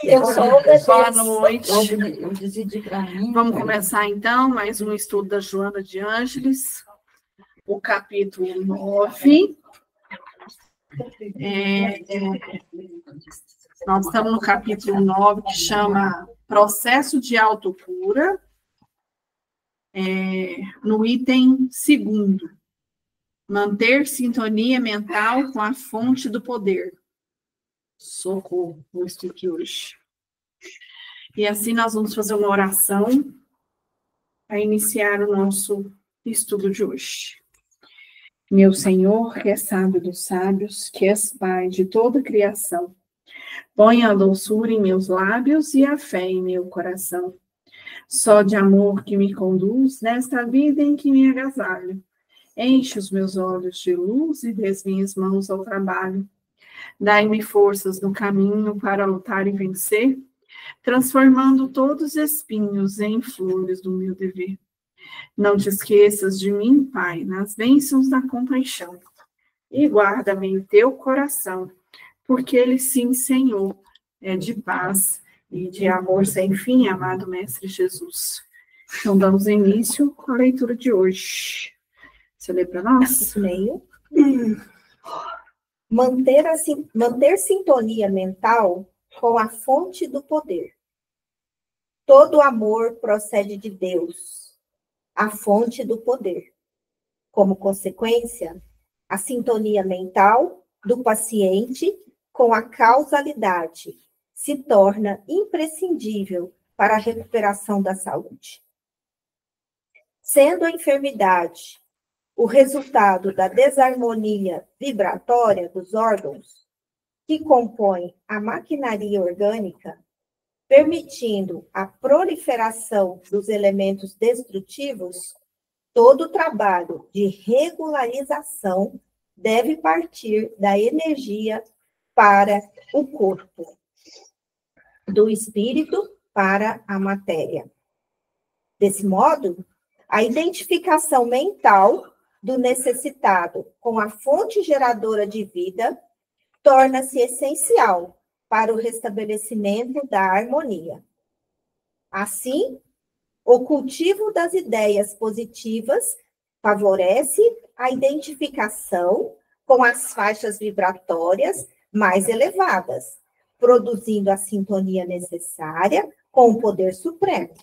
Eu sou obedeço. Boa noite. Eu decidi para mim. Vamos começar, então, mais um estudo da Joana de Ângeles, o capítulo 9. Nós estamos no capítulo 9, que chama Processo de Autocura, no item 2º. Manter sintonia mental com a fonte do poder. Socorro, vou estudar aqui hoje. E assim nós vamos fazer uma oração para iniciar o nosso estudo de hoje. Meu Senhor, que é sábio dos sábios, que és Pai de toda criação, põe a doçura em meus lábios e a fé em meu coração. Só de amor que me conduz nesta vida em que me agasalho. Enche os meus olhos de luz e des minhas mãos ao trabalho. Dai-me forças no caminho para lutar e vencer, transformando todos os espinhos em flores do meu dever. Não te esqueças de mim, Pai, nas bênçãos da compaixão, e guarda-me em teu coração, porque ele, sim, Senhor, é de paz e de amor sem fim, amado Mestre Jesus. Então, damos início com a leitura de hoje. Você lê para nós? Leio. Manter sintonia mental com a fonte do poder. Todo amor procede de Deus, a fonte do poder. Como consequência, a sintonia mental do paciente com a causalidade se torna imprescindível para a recuperação da saúde. Sendo a enfermidade o resultado da desarmonia vibratória dos órgãos que compõem a maquinaria orgânica, permitindo a proliferação dos elementos destrutivos, todo o trabalho de regularização deve partir da energia para o corpo, do espírito para a matéria. Desse modo, a identificação mental do necessitado com a fonte geradora de vida torna-se essencial para o restabelecimento da harmonia. Assim, o cultivo das ideias positivas favorece a identificação com as faixas vibratórias mais elevadas, produzindo a sintonia necessária com o poder supremo.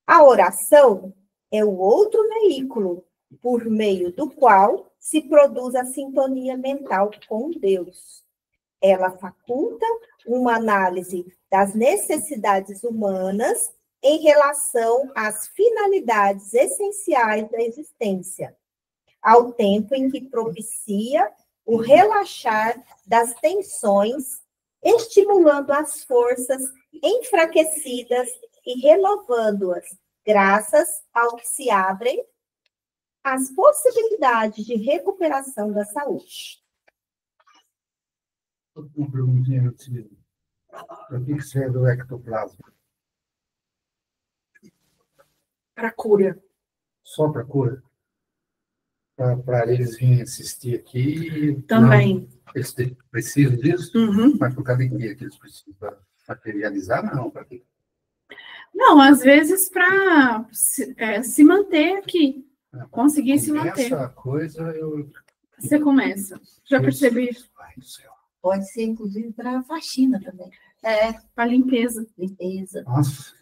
A oração é o outro veículo por meio do qual se produz a sintonia mental com Deus. Ela faculta uma análise das necessidades humanas em relação às finalidades essenciais da existência, ao tempo em que propicia o relaxar das tensões, estimulando as forças enfraquecidas e renovando-as, graças ao que se abrem as possibilidades de recuperação da saúde. Uma perguntinha antes de... Para que serve o ectoplasma? Para cura. Só para cura? Para eles virem assistir aqui? Também. Não, eles precisam disso? Uhum. Mas por causa de que eles precisam? Para materializar? Não, para quê? Não, às vezes para se manter aqui. Conseguir se manter. Essa coisa Você começa. Já percebi. Ai, do céu. Pode ser, inclusive, para faxina também. Para limpeza. Limpeza. Nossa.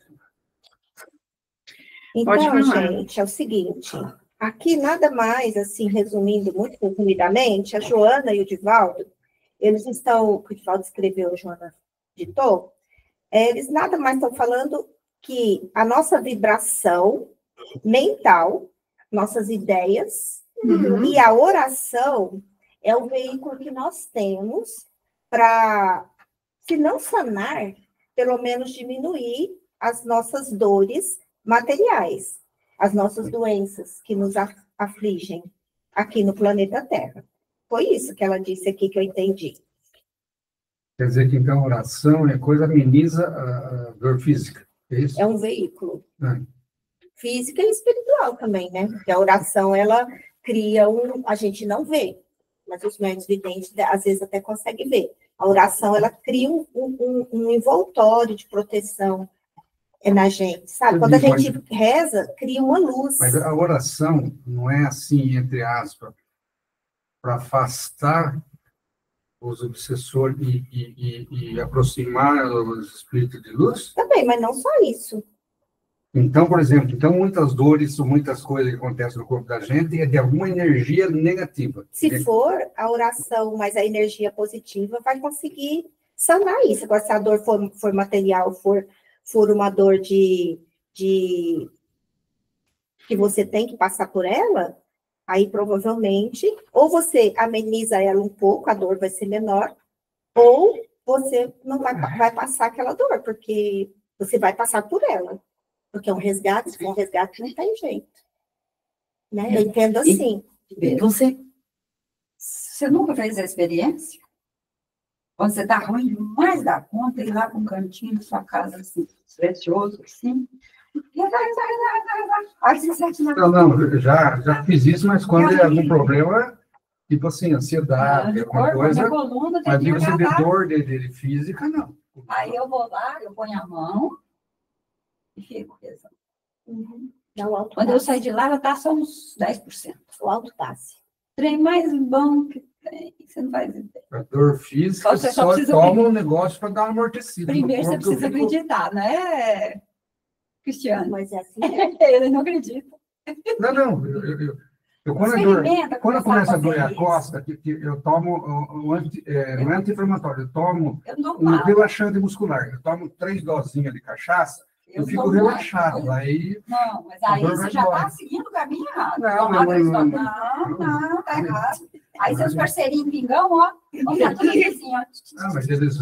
Então, gente, é o seguinte. Aqui, nada mais, assim, resumindo muito resumidamente, a Joana e o Divaldo, eles estão, o Divaldo escreveu, a Joana ditou, eles nada mais estão falando que a nossa vibração mental, nossas ideias, e a oração é o veículo que nós temos para, se não sanar, pelo menos diminuir as nossas dores materiais, as nossas doenças que nos afligem aqui no planeta Terra. Foi isso que ela disse aqui que eu entendi. Quer dizer que, então, a oração é coisa que ameniza a dor física, é isso? É um veículo. Física e espiritual também, né? Porque a oração, ela cria a gente não vê, mas os médiuns videntes, às vezes, até conseguem ver. A oração, ela cria um envoltório de proteção na gente, sabe? Quando a gente reza, cria uma luz. Mas a oração não é assim, entre aspas, para afastar os obsessores e aproximar os espíritos de luz? Também, mas não só isso. Então, por exemplo, muitas dores, muitas coisas que acontecem no corpo da gente é de alguma energia negativa. Se for a oração, mas a energia positiva, vai conseguir sanar isso. Agora, se a dor for material, for uma dor que você tem que passar por ela, aí provavelmente, ou você ameniza ela um pouco, a dor vai ser menor, ou você não vai passar aquela dor, porque você vai passar por ela. Porque é um resgate, se for um resgate, não tem jeito. Né? Eu entendo assim. Você nunca fez a experiência? Quando você está ruim demais da conta, ir lá para um cantinho da sua casa, assim, silencioso, assim. Não, já fiz isso, mas quando é algum problema, tipo assim, ansiedade, alguma coisa, mas digo assim, de dor de física, não. Aí eu vou lá, eu ponho a mão e fico rezando. Quando eu sair de lá, ela está só uns 10%. O autopasse. Trem mais bom que tem, você não faz ideia. A dor física, só toma um negócio para dar uma amortecida. Primeiro você precisa acreditar, né, Cristiano? Mas é assim. Ele não acredita. Não. Quando começa a doer a costa, eu tomo um anti-inflamatório, eu tomo um relaxante muscular, eu tomo 3 dosinhas de cachaça, eu fico relaxado. Aí, não, mas aí você já está seguindo o caminho errado. Não, tá errado. Aí seus parceirinhos pingão, ó, vão ficar tudo assim, ó. Mas eles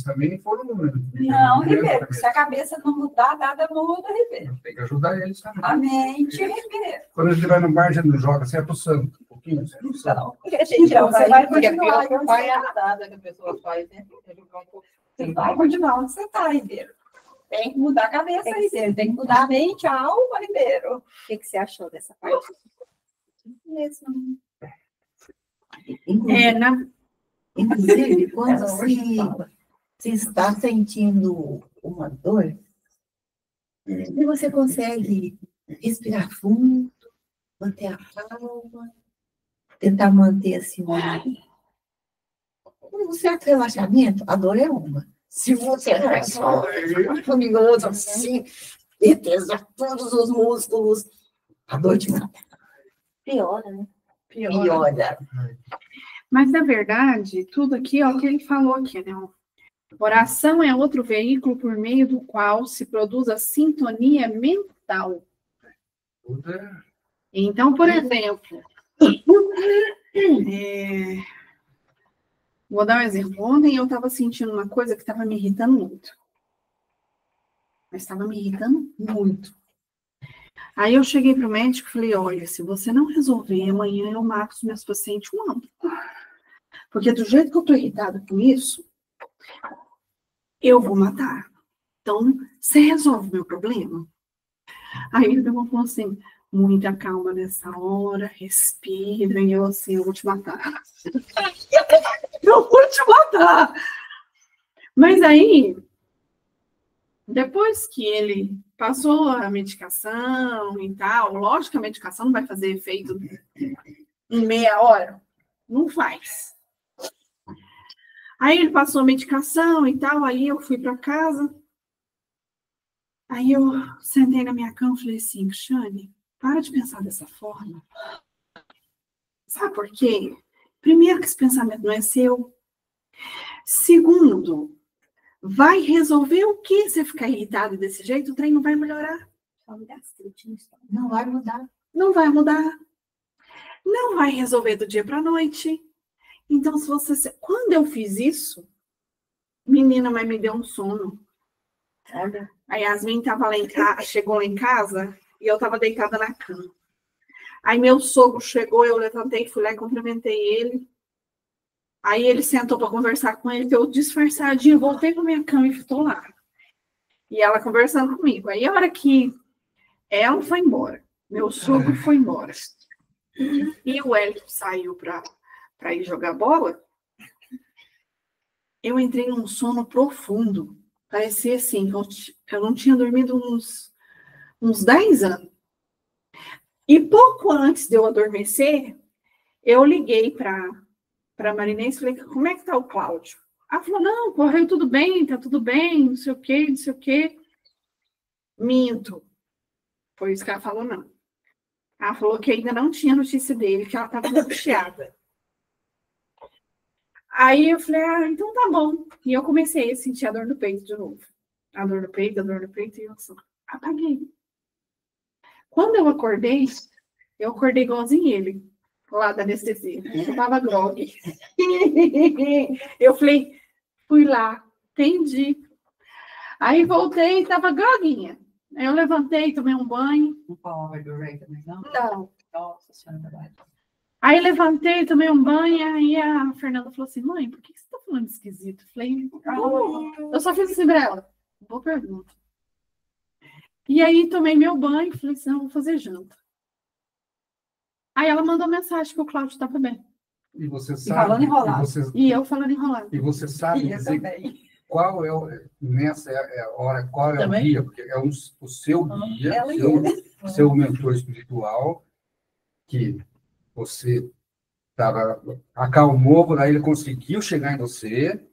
também foram... Não, Ribeiro, se a cabeça não mudar, nada muda, Ribeiro. Tem que ajudar eles também. A mente, Ribeiro. Quando a gente vai no bar, a gente não joga, você é pulsando um pouquinho. Não, você vai continuar. Vai andada que a pessoa faz, né? Você vai continuar onde você está, Ribeiro. Tem que mudar a cabeça, Ribeiro. Tem que mudar a mente, a alma, Ribeiro. O que você achou dessa parte? Mesmo. Inclusive, quando se está sentindo uma dor, e você consegue respirar fundo, manter a calma, tentar manter assim, um certo relaxamento, a dor é uma. Se você resolve maravilhoso assim, e pesa todos os músculos, a dor te mata. Piora, né? Piora. Mas, na verdade, tudo aqui, ó, o que ele falou aqui, né? Oração é outro veículo por meio do qual se produz a sintonia mental. Então, por exemplo, vou dar um exemplo. Ontem eu estava sentindo uma coisa que estava me irritando muito. Mas estava me irritando muito. Aí eu cheguei para o médico e falei, olha, se você não resolver, amanhã eu mato os meus pacientes um ano. Porque do jeito que eu estou irritada com isso, eu vou matar. Então, você resolve o meu problema? Aí ele falou assim, muita calma nessa hora, respira, e eu assim, eu vou te matar. Eu vou te matar! Mas aí, depois que ele passou a medicação e tal, lógico que a medicação não vai fazer efeito em meia hora. Não faz. Aí ele passou a medicação e tal, aí eu fui para casa. Aí eu sentei na minha cama e falei assim, Cristiane, para de pensar dessa forma. Sabe por quê? Primeiro que esse pensamento não é seu. Segundo, vai resolver o quê? Você ficar irritado desse jeito, o trem não vai melhorar. Não vai mudar. Não vai mudar. Não vai resolver do dia para a noite. Então, se você... Quando eu fiz isso, menina, mas me deu um sono. Olha. A Yasmin tava lá em casa, chegou lá em casa e eu estava deitada na cama. Aí meu sogro chegou, eu levantei, fui lá e cumprimentei ele. Aí ele sentou para conversar com ele, eu disfarçadinho, voltei para minha cama e estou lá. E ela conversando comigo. Aí a hora que ela foi embora, meu sogro foi embora. E o Hélio saiu para ir jogar bola. eu entrei num sono profundo. Parecia assim, que eu não tinha dormido uns 10 anos. E pouco antes de eu adormecer, eu liguei para a Marinês e falei, como é que tá o Cláudio? Ela falou, não, correu tudo bem, tá tudo bem, não sei o quê, não sei o quê. Minto. Foi isso que ela falou, não. Ela falou que ainda não tinha notícia dele, que ela estava angustiada. Aí eu falei, então tá bom. E eu comecei a sentir a dor no peito de novo. A dor no peito, e eu só apaguei. Quando eu acordei igualzinho ele, lá da anestesia. Eu tava grog. Eu falei, fui lá, entendi. Aí voltei e tava groguinha. Aí eu levantei, tomei um banho. Não falava overbreak também, não? Não. Nossa senhora, verdade. Aí levantei, tomei um banho, aí a Fernanda falou assim, mãe, por que você tá falando esquisito? Eu falei, eu só fiz assim pra ela. Boa pergunta. E aí tomei meu banho, falei assim, não, vou fazer janta. Aí ela mandou mensagem que o Cláudio estava bem. E você E sabe... falando enrolado. E eu falando enrolado. E você sabe Eu dizer também. qual é nessa hora, qual é Também? o guia, porque é o seu guia, Ela e seu mentor espiritual, que você acalmou, aí ele conseguiu chegar em você.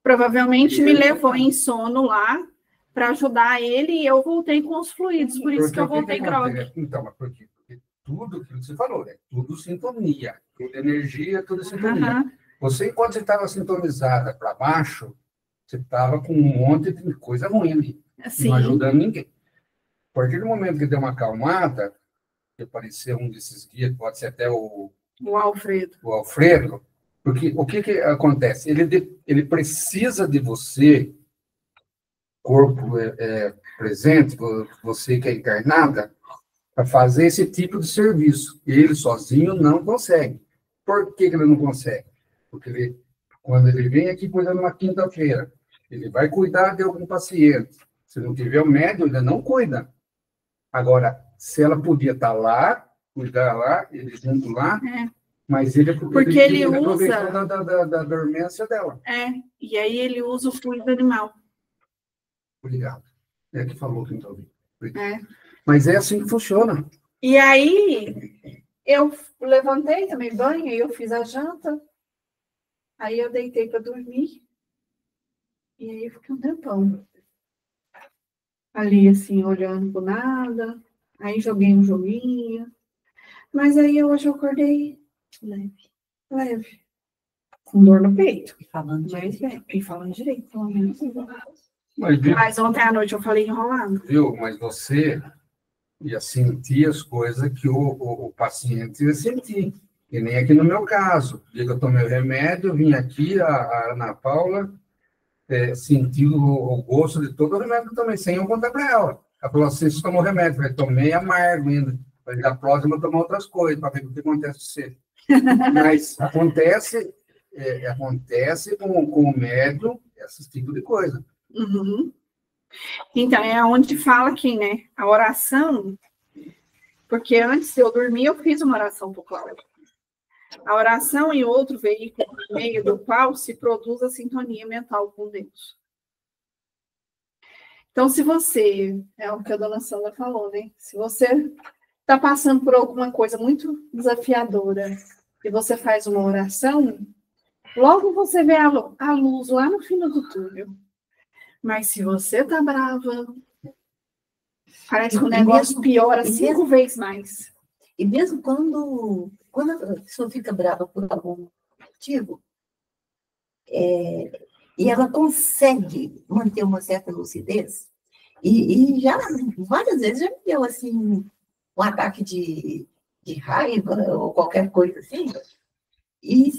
Provavelmente me levou em sono lá para ajudar ele e eu voltei com os fluidos, por isso que eu voltei grog. Então, mas por quê? Porque tudo aquilo que você falou, é tudo sintonia, tudo energia, tudo sintonia. Aham. Você, enquanto você estava sintonizada para baixo, você estava com um monte de coisa ruim ali, Sim. não ajudando ninguém. A partir do momento que deu uma acalmada, que apareceu um desses guias, pode ser até O Alfredo. o Alfredo, porque o que acontece? Ele precisa de você, corpo presente, você que é encarnada, para fazer esse tipo de serviço. Ele sozinho não consegue. Por que ele não consegue? Porque quando ele vem aqui, por exemplo, na quinta-feira, ele vai cuidar de algum paciente. Se não tiver o médium, ainda não cuida. Agora, se ela podia estar lá, cuidar lá, ele junto lá, mas Porque ele aproveitou usa... da dormência dela. E aí ele usa o fluido animal. Obrigado. É que falou que então. É. Mas é assim que funciona. E aí eu levantei, tomei banho, aí eu fiz a janta, aí eu deitei para dormir, e aí eu fiquei um tempão ali, assim, olhando pro nada, aí joguei um joguinho, mas aí hoje eu acordei leve, com dor no peito, E falando mas direito. bem, e falando direito, pelo menos. Mas Mas ontem à noite eu falei enrolando. viu? Mas você ia sentir as coisas que o paciente ia sentir. E nem aqui no meu caso. O dia que eu tomei o remédio, eu vim aqui, a Ana Paula sentiu o gosto de todo o remédio também, sem eu contar para ela. Ela falou assim, você tomou remédio? Eu falei, tomei amargo ainda. Mas da próxima eu tomar outras coisas, para ver o que acontece com você. Mas acontece com o médium esse tipo de coisa. Uhum. Então, é onde fala aqui, né? A oração, porque antes de eu dormir, eu fiz uma oração para o Cláudio. A oração é outro veículo por meio do qual se produz a sintonia mental com Deus. Então, se você, é o que a dona Sandra falou, né? Se você está passando por alguma coisa muito desafiadora e você faz uma oração, logo você vê a luz lá no fim do túnel. Mas se você tá brava, parece que o negócio piora 5 vezes mais. E mesmo quando a pessoa fica brava por algum motivo, e ela consegue manter uma certa lucidez, e já várias vezes já me deu assim, um ataque de raiva ou qualquer coisa assim, e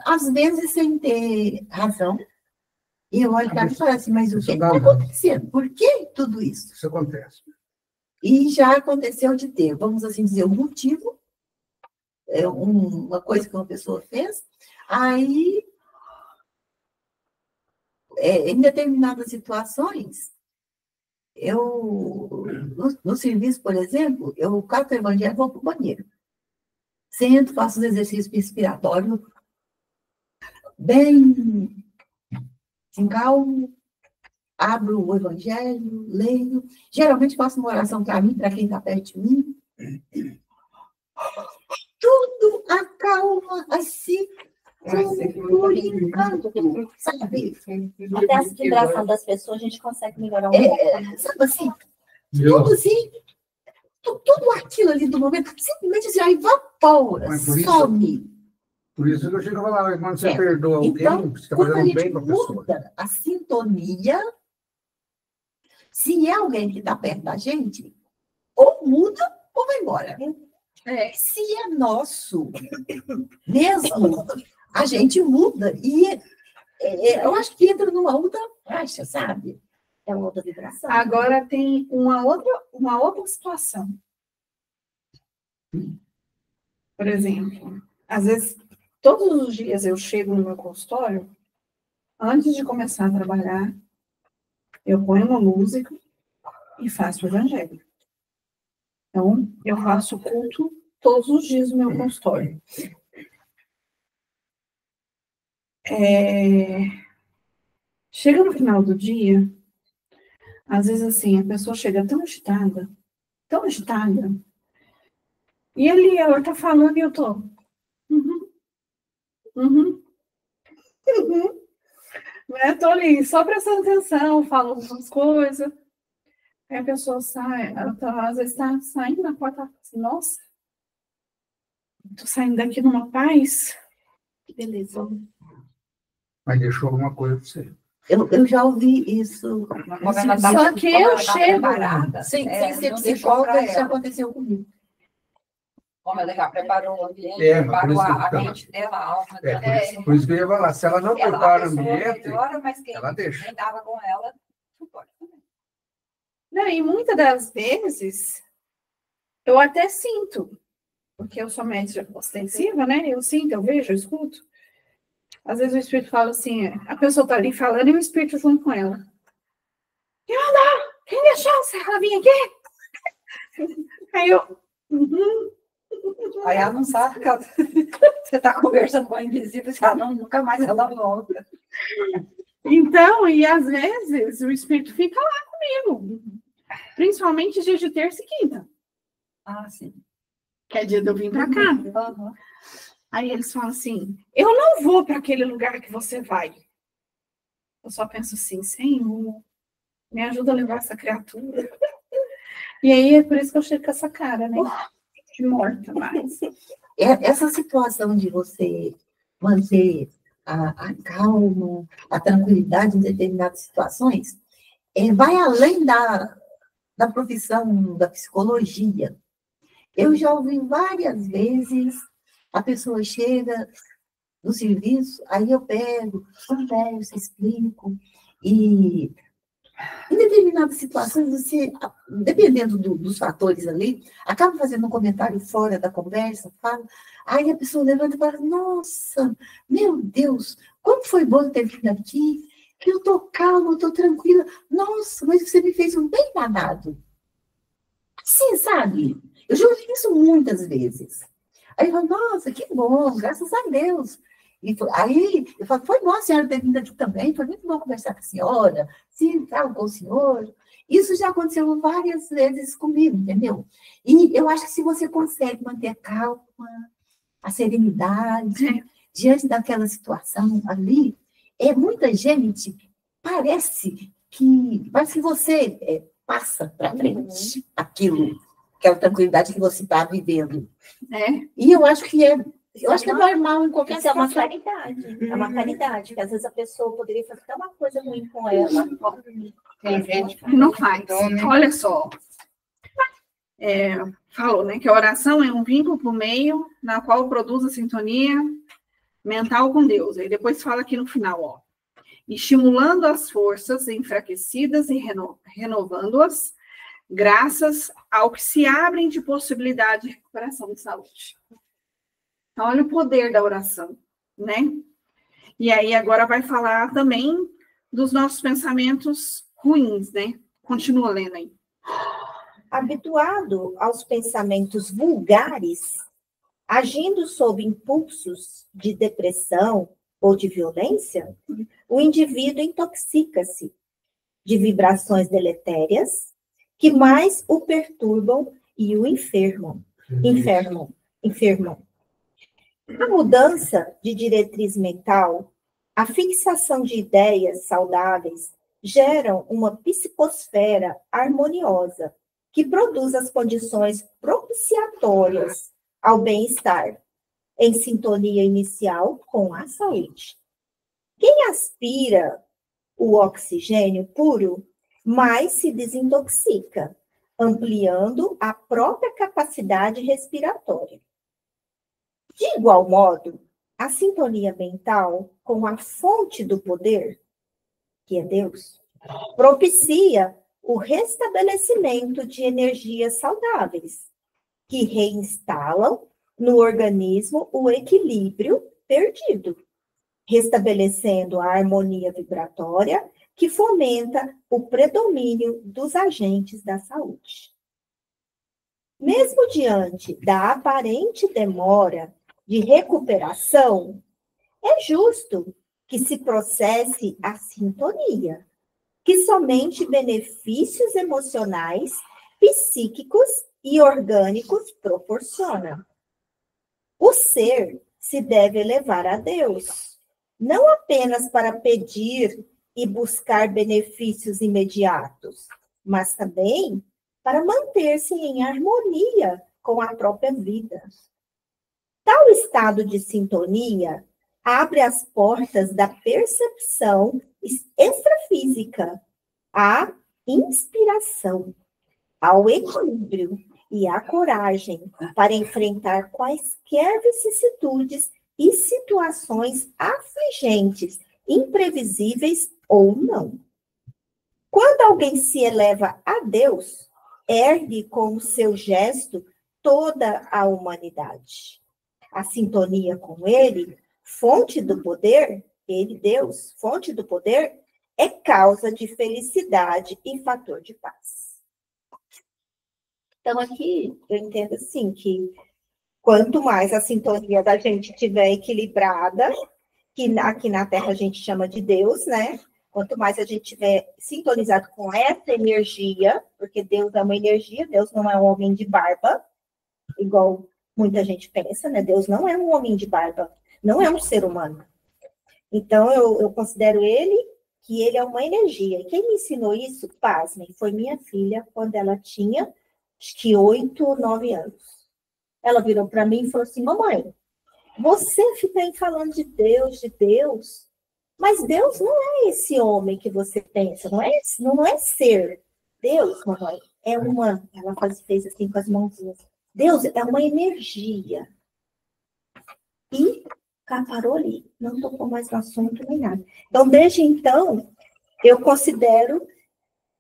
às vezes sem ter razão. E eu olho para mim e falo assim, mas o que está acontecendo? Por que tudo isso? Isso acontece. E já aconteceu de ter, vamos assim dizer, um motivo, uma coisa que uma pessoa fez, aí, em determinadas situações, no serviço, por exemplo, eu cato o evangelho e vou para o banheiro. Sento, faço os exercícios respiratórios, bem calmo, abro o evangelho, leio. Geralmente faço uma oração para mim, para quem está perto de mim. Tudo acalma assim, por encanto, sabe? Até a vibração das pessoas a gente consegue melhorar um pouco. Sabe assim? Tudo assim, tudo aquilo ali do momento, simplesmente já evapora, some. Por isso que eu chego a falar, quando você perdoa alguém, Então, você está quando a fazendo gente bem para a pessoa. muda a sintonia, se é alguém que está perto da gente, ou muda ou vai embora. Se é nosso mesmo, a gente muda. E eu acho que entra numa outra faixa, sabe? É uma outra vibração. Agora tem uma outra situação. Por exemplo, às vezes, todos os dias eu chego no meu consultório, antes de começar a trabalhar, eu ponho uma música e faço o evangelho. Então, eu faço culto todos os dias no meu consultório. Chega no final do dia, às vezes assim, a pessoa chega tão agitada, e ali ela tá falando e eu tô. Né? Tô ali, só prestando atenção, falo algumas coisas. Aí a pessoa sai, ela tá, às vezes tá saindo na porta, assim, nossa, tô saindo daqui numa paz. Que beleza. Mas deixou alguma coisa para você. Eu já ouvi isso. Só que eu chego. Sem ser psicóloga, isso já aconteceu comigo. Como ela já preparou o ambiente, mas por preparou isso que a eu- mente dela, a alma É, dela. por isso que eu ia falar, se ela não Ela, prepara a o pessoa ambiente, melhora, mas quem ela deixa. nem dava com ela, não pode também. Não, e muitas das vezes eu até sinto, porque eu sou médica ostensiva, né? Eu sinto, eu vejo, eu escuto. Às vezes o espírito fala assim, a pessoa tá ali falando e o espírito junto com ela. E eu não, quem deixou ela vir aqui? Aí eu. Aí ela não sabe que você está conversando com a invisível, nunca mais ela volta. Então, e às vezes o espírito fica lá comigo. Principalmente dia de terça e quinta. Ah, sim. Que é dia de eu vir pra cá. Uhum. Aí eles falam assim, eu não vou para aquele lugar que você vai. Eu só penso assim, Senhor, me ajuda a levar essa criatura. E aí é por isso que eu chego com essa cara, né? De morta, mas... Essa situação de você manter a calma, a tranquilidade em determinadas situações, vai além da profissão da psicologia. Eu já ouvi várias vezes, a pessoa chega no serviço, aí eu pego, converso, explico, e em determinadas situações, você, dependendo dos fatores ali, acaba fazendo um comentário fora da conversa, fala, aí a pessoa levanta e fala, nossa, meu Deus, como foi bom ter vindo aqui, que eu estou calma, eu estou tranquila, nossa, mas você me fez um bem danado. Assim, sabe? Eu já ouvi isso muitas vezes. Aí eu falo, nossa, que bom, graças a Deus. Aí eu falo, foi bom a senhora ter vindo aqui também, foi muito bom conversar com a senhora, sim, tal, com o senhor. Isso já aconteceu várias vezes comigo, entendeu? E eu acho que se você consegue manter a calma, a serenidade, diante daquela situação ali, muita gente parece que você passa para frente aquela tranquilidade que você está vivendo. E eu acho que é normal em qualquer Isso é uma situação. caridade. É uma caridade, porque às vezes a pessoa poderia fazer até uma coisa ruim com ela. Tem gente que Não faz. Olha só. Falou, né, que a oração é um vínculo por meio na qual produz a sintonia mental com Deus. Aí depois fala aqui no final, ó. Estimulando as forças enfraquecidas e renovando-as, graças ao que se abrem de possibilidade de recuperação de saúde. Então, olha o poder da oração, né? E aí, agora vai falar também dos nossos pensamentos ruins, né? Continua lendo aí. Habituado aos pensamentos vulgares, agindo sob impulsos de depressão ou de violência, o indivíduo intoxica-se de vibrações deletérias que mais o perturbam e o enfermam. A mudança de diretriz mental, a fixação de ideias saudáveis geram uma psicosfera harmoniosa que produz as condições propiciatórias ao bem-estar, em sintonia inicial com a saúde. Quem aspira o oxigênio puro, mais se desintoxica, ampliando a própria capacidade respiratória. De igual modo, a sintonia mental com a fonte do poder, que é Deus, propicia o restabelecimento de energias saudáveis, que reinstalam no organismo o equilíbrio perdido, restabelecendo a harmonia vibratória que fomenta o predomínio dos agentes da saúde. Mesmo diante da aparente demora de recuperação, é justo que se processe a sintonia, que somente benefícios emocionais, psíquicos e orgânicos proporciona. O ser se deve elevar a Deus, não apenas para pedir e buscar benefícios imediatos, mas também para manter-se em harmonia com a própria vida. Tal estado de sintonia abre as portas da percepção extrafísica, à inspiração, ao equilíbrio e à coragem para enfrentar quaisquer vicissitudes e situações afligentes, imprevisíveis ou não. Quando alguém se eleva a Deus, ergue com o seu gesto toda a humanidade. A sintonia com Ele, fonte do poder, Ele, Deus, fonte do poder, é causa de felicidade e fator de paz. Então, aqui, eu entendo assim, que quanto mais a sintonia da gente estiver equilibrada, que aqui na Terra a gente chama de Deus, né? Quanto mais a gente estiver sintonizado com essa energia, porque Deus é uma energia, Deus não é um homem de barba, igual muita gente pensa, né? Deus não é um homem de barba, não é um ser humano. Então, eu considero que ele é uma energia. E quem me ensinou isso, pasmem, foi minha filha, quando ela tinha, acho que 8 ou 9 anos. Ela virou para mim e falou assim, mamãe, você fica aí falando de Deus, mas Deus não é esse homem que você pensa, não é ser. Deus, mamãe, é uma... Ela fez assim com as mãozinhas. Deus é uma energia. E parou ali, não tocou mais no assunto nem nada. Então, desde então, eu considero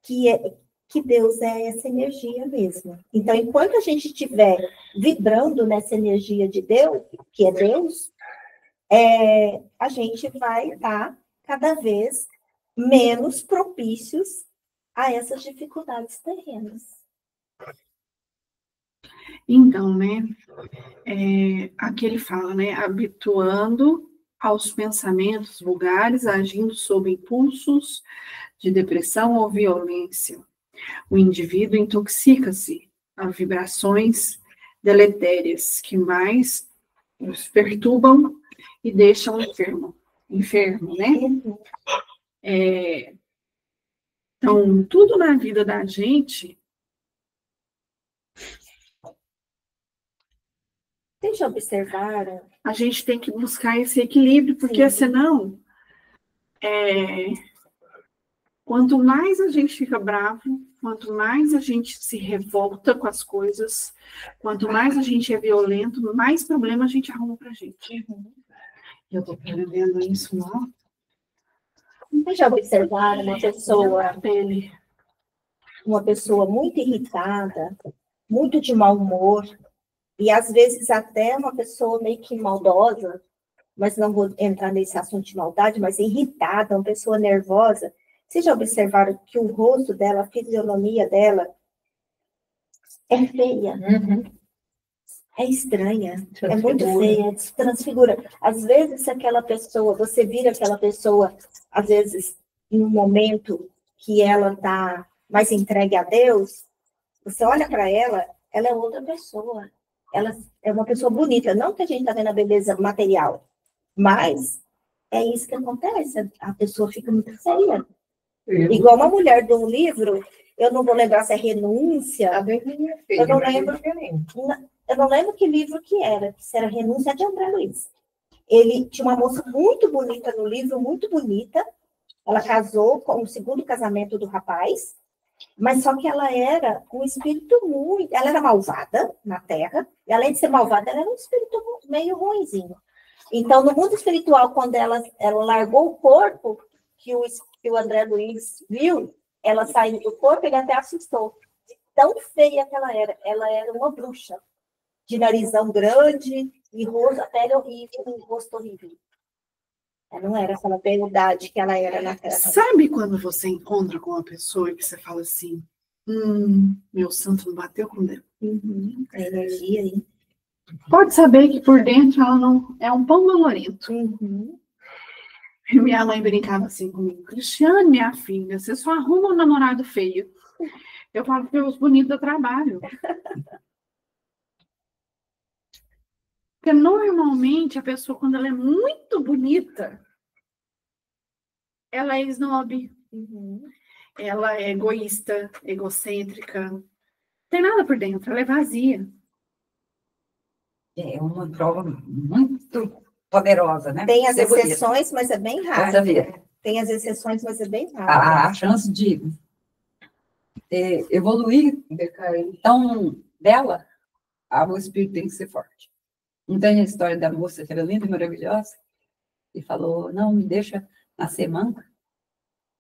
que Deus é essa energia mesmo. Então, enquanto a gente estiver vibrando nessa energia de Deus, que é Deus, a gente vai estar cada vez menos propícios a essas dificuldades terrenas. Então, né, aqui ele fala, né, habituando aos pensamentos vulgares, agindo sob impulsos de depressão ou violência. O indivíduo intoxica-se a vibrações deletérias que mais os perturbam e deixam enfermo, né? Então, tudo na vida da gente... Deixa eu observar. A gente tem que buscar esse equilíbrio, porque senão, quanto mais a gente fica bravo, quanto mais a gente se revolta com as coisas, quanto mais a gente é violento, mais problema a gente arruma pra gente. Eu estou aprendendo isso, não? Deixa eu observar uma pessoa muito irritada, muito de mau humor, e às vezes até uma pessoa meio que maldosa, mas não vou entrar nesse assunto de maldade, mas irritada, uma pessoa nervosa. Vocês já observaram que o rosto dela, a fisionomia dela é feia? É estranha, é muito feia, transfigura. Às vezes, aquela pessoa, você vira aquela pessoa, às vezes, em um momento que ela está mais entregue a Deus, você olha para ela, ela é outra pessoa. Ela é uma pessoa bonita, não que a gente está vendo a beleza material, mas é isso que acontece, a pessoa fica muito feia. Igual uma mulher de um livro, eu não vou lembrar se é Renúncia, eu não lembro. Eu não lembro que livro que era, se era Renúncia de André Luiz. Ele tinha uma moça muito bonita no livro, muito bonita. Ela casou com o segundo casamento do rapaz, mas só que ela era com um espírito muito... Ela era malvada na Terra, e além de ser malvada, ela era um espírito meio ruinzinho. Então, no mundo espiritual, quando ela largou o corpo, que o André Luiz viu, ela saiu do corpo, ele até assustou. Tão feia que ela era uma bruxa. De narizão grande, e rosto, a pele horrível, e rosto horrível. Ela não era aquela beldade que ela era na Terra. Sabe quando você encontra com uma pessoa e que você fala assim, meu santo não bateu com Deus? A energia aí. Pode saber que por dentro ela não é um pão dolorento. E minha mãe brincava assim comigo, Cristiane, minha filha, você só arruma um namorado feio. Eu falo que os bonitos do trabalho. Porque normalmente a pessoa, quando ela é muito bonita, ela é snob, ela é egoísta, egocêntrica. Não tem nada por dentro, ela é vazia. É uma prova muito poderosa, né? Tem as Ser bonita. exceções, mas é bem Precisa raro. ver. Tem as exceções, mas é bem raro. A chance de evoluir, então, dela, o espírito tem que ser forte. Não tem a história da moça que era linda e maravilhosa e falou, não, me deixa nascer manca,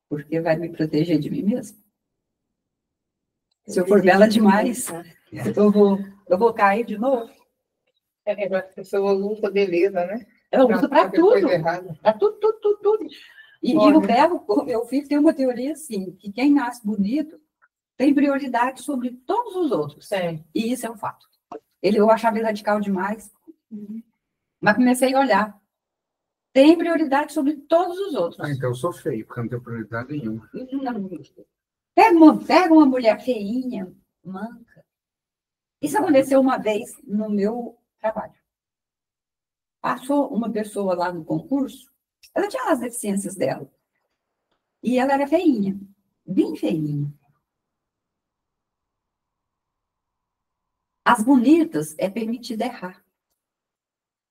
porque vai me proteger de mim mesmo. Se eu for bela demais, eu vou cair de novo. A pessoa luta beleza, né? Eu uso para tudo. Errada. Para tudo. E o meu filho tem uma teoria assim, que quem nasce bonito tem prioridade sobre todos os outros. Sim. E isso é um fato. Eu achava ele radical demais. Mas comecei a olhar. Tem prioridade sobre todos os outros. Então eu sou feio, porque eu não tenho prioridade nenhuma. Pega uma mulher feinha, manca. Isso aconteceu uma vez no meu trabalho. Passou uma pessoa lá no concurso, ela tinha as deficiências dela. E ela era feinha, bem feinha. As bonitas é permitido errar.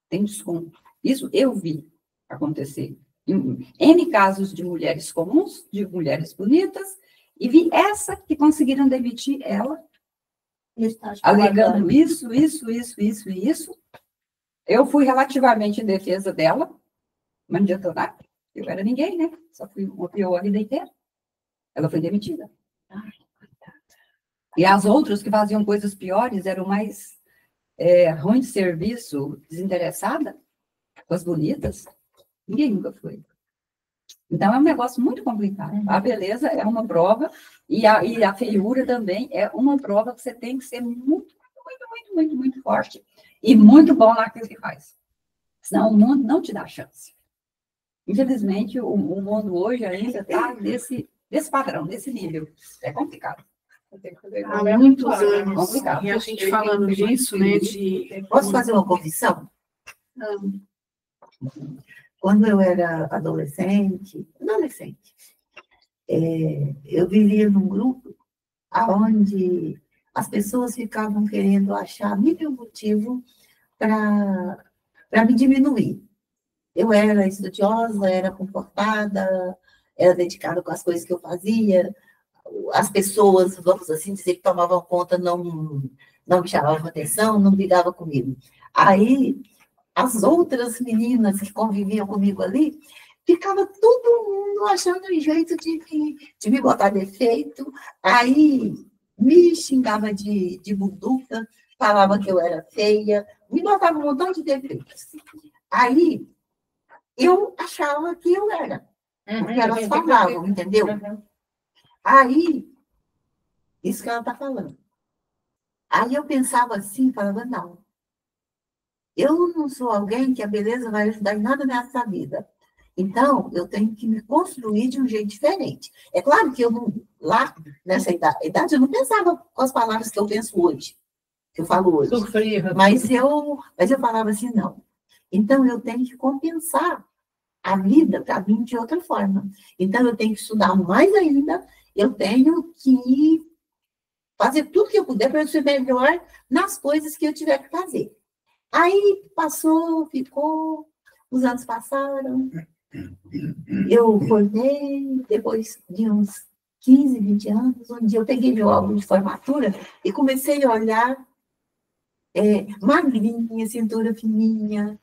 Tem desconto. Isso eu vi acontecer. N casos de mulheres comuns, de mulheres bonitas, e vi essa que conseguiram demitir ela, alegando isso. Eu fui relativamente em defesa dela, mas não adiantou nada. Eu era ninguém, né? Só fui uma pior a vida inteira. Ela foi demitida. E as outras que faziam coisas piores eram mais ruim de serviço, desinteressada, com as bonitas. Ninguém nunca foi. Então, é um negócio muito complicado. A beleza é uma prova, e a feiura também é uma prova que você tem que ser muito forte e muito bom naquilo que faz. Senão o mundo não te dá chance. Infelizmente, o mundo hoje ainda está nesse padrão, nesse nível. É complicado. Há muitos anos. Complicado. E a gente falando disso, né? Posso fazer uma confissão? Quando eu era adolescente, eu vivia num grupo onde as pessoas ficavam querendo achar mil motivo para me diminuir. Eu era estudiosa, era comportada, era dedicada com as coisas que eu fazia. As pessoas, vamos assim dizer, que tomavam conta, não me chamavam atenção, não brigavam comigo. Aí, as outras meninas que conviviam comigo ali, ficava todo mundo achando um jeito de me botar defeito. Aí, me xingava de bunduca, falava que eu era feia, me botava um montão de defeitos. Aí, eu achava que eu era, porque elas falavam, entendeu? Aí, isso que ela está falando. Aí eu pensava assim, falava, não, Eu não sou alguém que a beleza vai ajudar em nada nessa vida. Então, eu tenho que me construir de um jeito diferente. É claro que eu não, lá nessa idade, eu não pensava com as palavras que eu penso hoje, que eu falo hoje. Sofria. Mas eu falava assim, não. Então, eu tenho que compensar a vida para mim de outra forma. Então, eu tenho que estudar mais ainda, eu tenho que fazer tudo que eu puder para eu ser melhor nas coisas que eu tiver que fazer. Aí passou, ficou, os anos passaram, eu formei, depois de uns 15, 20 anos, um dia eu peguei meu álbum de formatura e comecei a olhar magrinha, cintura fininha,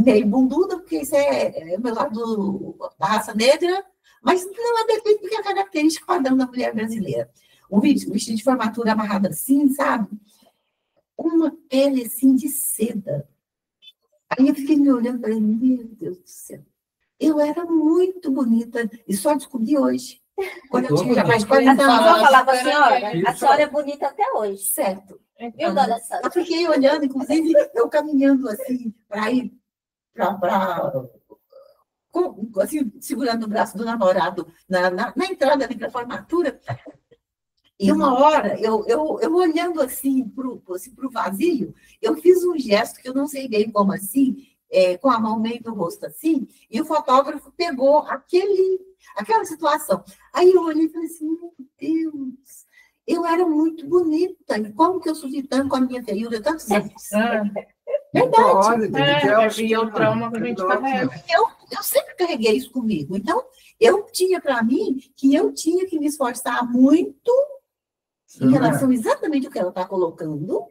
meio bunduda, porque isso é meu lado da raça negra, mas não é defeito porque é característica padrão da mulher brasileira. Um vestido de formatura amarrado assim, sabe? Uma pele assim de seda. Aí eu fiquei me olhando e falei, meu Deus do céu, eu era muito bonita e só descobri hoje. Quando eu tinha mais de 40 Eu anos. falava, senhora, a senhora é bonita até hoje. Certo. Viu, dona Sandra? Eu fiquei olhando, inclusive, eu caminhando assim, para ir assim, segurando o braço do namorado na entrada ali para a formatura. E uma hora, eu olhando assim para o vazio, eu fiz um gesto que eu não sei bem como assim, com a mão meio do rosto assim, e o fotógrafo pegou aquela situação. Aí eu olhei e falei assim, meu Deus, eu era muito bonita, e como que eu sofri tanto com a minha feiura tantos anos? Verdade. E o trauma que a gente carrega. Eu sempre carreguei isso comigo. Então, eu tinha para mim que eu tinha que me esforçar muito em relação exatamente ao que ela está colocando,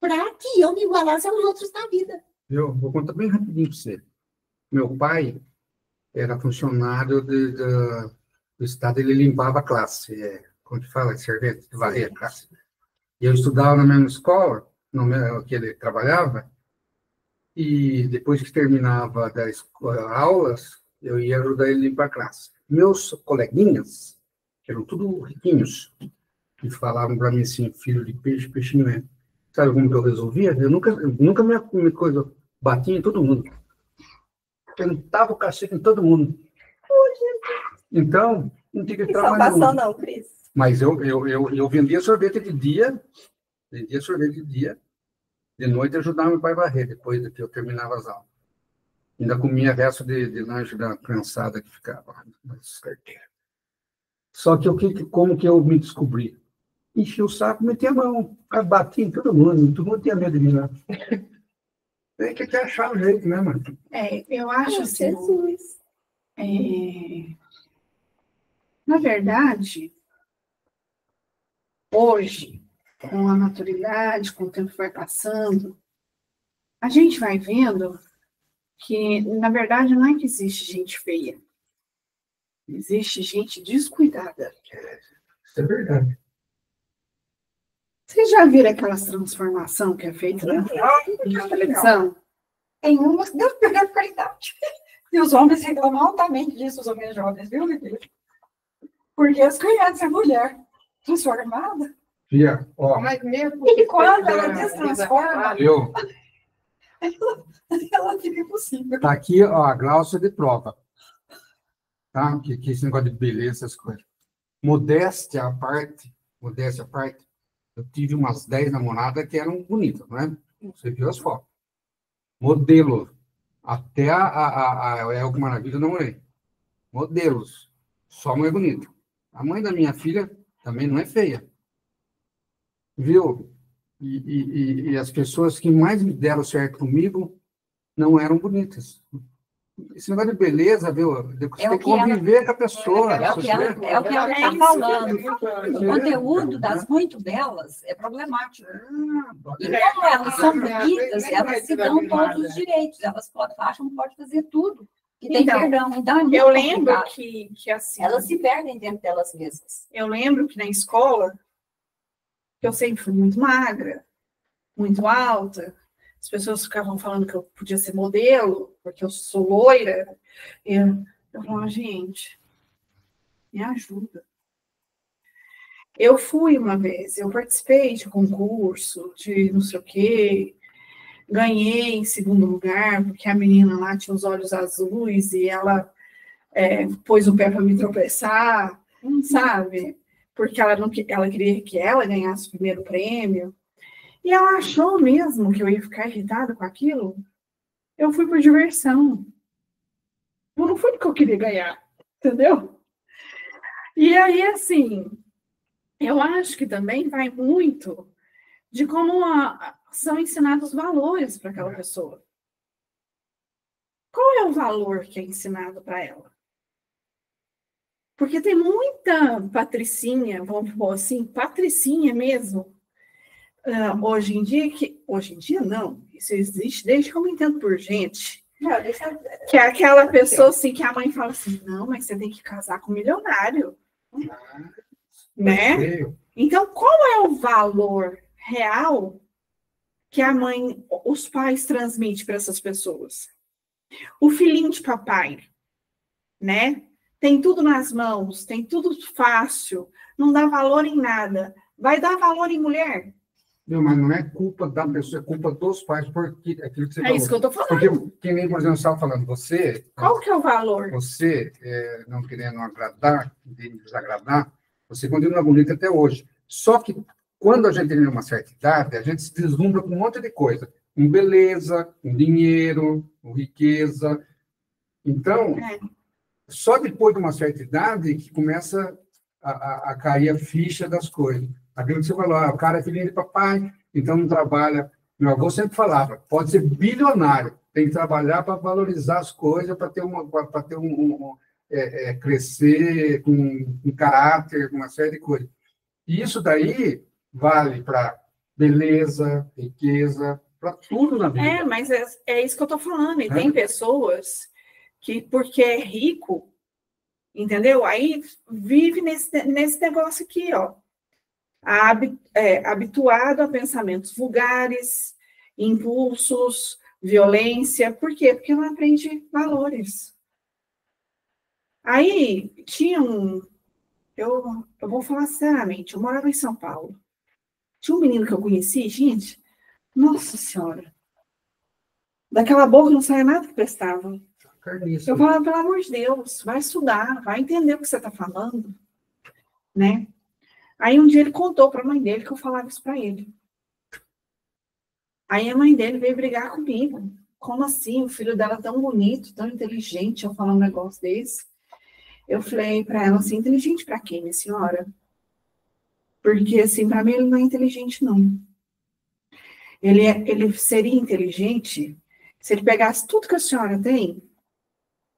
para que eu me igualasse aos outros na vida. Eu vou contar bem rapidinho para você. Meu pai era funcionário do Estado, ele limpava a classe, como que fala, servente, de varrer a classe. E eu estudava na mesma escola, que ele trabalhava, e depois que terminava das aulas, eu ia ajudar ele a limpar a classe. Meus coleguinhas, que eram tudo riquinhos, que falavam para mim assim, filho de peixe, peixe não é. Sabe como que eu resolvia? Eu nunca me coisa, batia em todo mundo. Tentava o cacete em todo mundo. Então, não tinha que trabalhar. Salvação não, Cris. Mas eu vendia sorvete de dia, de noite ajudava meu pai a varrer, depois que eu terminava as aulas. Ainda comia resto de lanche da criançada que ficava nas carteiras. Só que como que eu me descobri? Enchi o saco, meti a mão, bati em todo mundo tinha medo de mim lá. Tem que achar um jeito, né, mano? Eu acho assim, Jesus. na verdade, hoje, com a maturidade, com o tempo que vai passando, a gente vai vendo que, na verdade, não é que existe gente feia. Existe gente descuidada. Isso é verdade. Vocês já viram aquelas transformações que é feita na televisão? Tem umas que Deus perdeu a qualidade. E os homens reclamam altamente disso, os homens jovens, viu, meu filho? Porque as crianças, a mulher transformada, Fia, ó, Mas mesmo e quando ela destransforma, ela fica impossível. tá aqui, ó, a Glaucia de prova. Tá? Que esse negócio de beleza, essas coisas. Modéstia à parte, eu tive umas 10 namoradas que eram bonitas, não é? Você viu as fotos. Modelo. Até a Elke Maravilha eu namorei. Modelos. Só mulher bonita. A mãe da minha filha também não é feia. Viu? E as pessoas que mais me deram certo comigo não eram bonitas. Esse negócio de beleza, viu? Você tem que conviver com a pessoa. É o que ela está falando. O conteúdo das muito belas é problemático. E como elas são bonitas, elas se dão todos os direitos. Elas acham que pode fazer tudo. Que tem perdão. Então, é muito Eu lembro complicado. que assim... Elas se perdem dentro delas mesmas. Eu lembro que na escola, eu sempre fui muito magra, muito alta. As pessoas ficavam falando que eu podia ser modelo, porque eu sou loira. Eu falava, gente, me ajuda. Eu fui uma vez, eu participei de concurso, de não sei o quê, ganhei em segundo lugar, porque a menina lá tinha os olhos azuis e ela pôs o pé para me tropeçar, sabe? Porque ela queria que ela ganhasse o primeiro prêmio. E ela achou mesmo que eu ia ficar irritada com aquilo. Eu fui por diversão. Eu não fui porque eu queria ganhar, entendeu? E aí, assim, eu acho que também vai muito de como são ensinados valores para aquela pessoa. Qual é o valor que é ensinado para ela? Porque tem muita patricinha, vamos pôr assim, patricinha mesmo, hoje em dia, hoje em dia não, isso existe desde que eu me entendo por gente, que é aquela pessoa assim, que a mãe fala assim, não, mas você tem que casar com um milionário, né? Então, qual é o valor real que a mãe, os pais transmitem para essas pessoas? O filhinho de papai, né? Tem tudo nas mãos, tem tudo fácil, não dá valor em nada. Vai dar valor em mulher? Não, mas não é culpa da pessoa, é culpa dos pais, porque aquilo que você É falou. isso que eu tô falando. Porque, que nem, por exemplo, eu estava falando, você... Qual que é o valor? Você, não querendo agradar, desagradar, você continua bonita até hoje. Só que, quando a gente tem uma certa idade, a gente se deslumbra com um monte de coisa. Com beleza, com dinheiro, com riqueza. Então, só depois de uma certa idade que começa a cair a ficha das coisas. Aquilo que você falou, o cara é filhinho de papai, então não trabalha. Meu avô sempre falava, pode ser bilionário, tem que trabalhar para valorizar as coisas, para ter crescer com caráter, com uma série de coisas. E isso daí vale para beleza, riqueza, para tudo na vida. Mas é isso que eu tô falando. E tem pessoas que, porque é rico, entendeu? Aí vive nesse negócio aqui, ó. Habituado a pensamentos vulgares, impulsos, violência. Por quê? Porque não aprende valores. Aí tinha eu vou falar sinceramente, eu morava em São Paulo. Tinha um menino que eu conheci, gente, nossa senhora, daquela boca não saia nada que prestava. Carniça. Eu falava, pelo amor de Deus, vai estudar, vai entender o que você está falando, né? Aí um dia ele contou para a mãe dele que eu falava isso para ele. Aí a mãe dele veio brigar comigo. Como assim? O filho dela tão bonito, tão inteligente, eu falar um negócio desse. Eu falei para ela assim, inteligente para quem, minha senhora? Porque assim, para mim ele não é inteligente, não. Ele seria inteligente se ele pegasse tudo que a senhora tem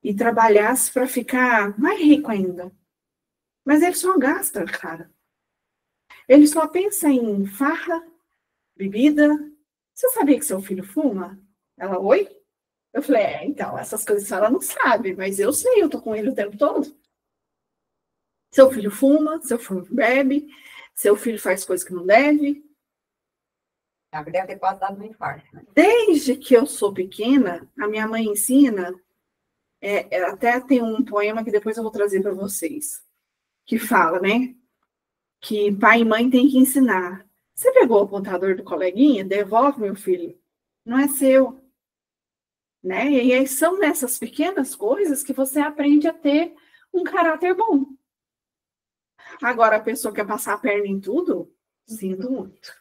e trabalhasse para ficar mais rico ainda. Mas ele só gasta, cara. Ele só pensa em farra, bebida. Você sabia que seu filho fuma? Ela, oi? Eu falei, então, essas coisas ela não sabe, mas eu sei, eu tô com ele o tempo todo. Seu filho fuma, seu filho bebe, seu filho faz coisas que não deve. Deve ter quase dado um infarto. Desde que eu sou pequena, a minha mãe ensina, até tem um poema que depois eu vou trazer para vocês, que fala, né? Que pai e mãe têm que ensinar. Você pegou o apontador do coleguinha? Devolve, meu filho. Não é seu. Né? E aí são nessas pequenas coisas que você aprende a ter um caráter bom. Agora, a pessoa quer passar a perna em tudo, sinto muito.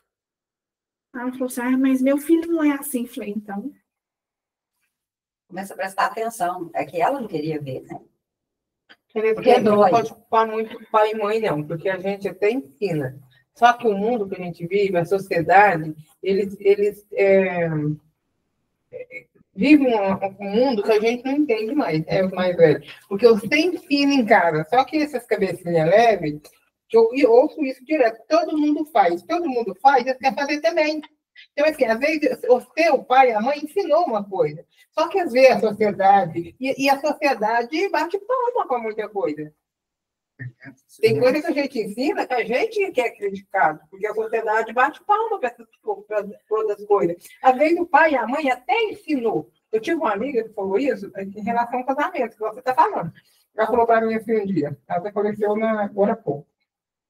Ela falou assim, mas meu filho não é assim. Eu falei, então... Começa a prestar atenção. É que ela não queria ver, né? Porque não pode culpar muito pai e mãe, não, porque a gente até ensina. Só que o mundo que a gente vive, a sociedade, eles vivem um mundo que a gente não entende mais, é o mais velho. Porque eu sempre ensino em casa, só que essas cabecinhas leves, que eu ouço isso direto, todo mundo faz, eles querem fazer também. Então, assim, às vezes, o seu pai, a mãe, ensinou uma coisa. Só que, às vezes, a sociedade... E a sociedade bate palma para muita coisa. Tem coisa que a gente ensina que a gente quer criticado, porque a sociedade bate palma para todas as coisas. Às vezes, o pai e a mãe até ensinou. Eu tive uma amiga que falou isso em relação ao casamento, que você está falando. Ela falou para mim assim um dia, ela faleceu agora há pouco.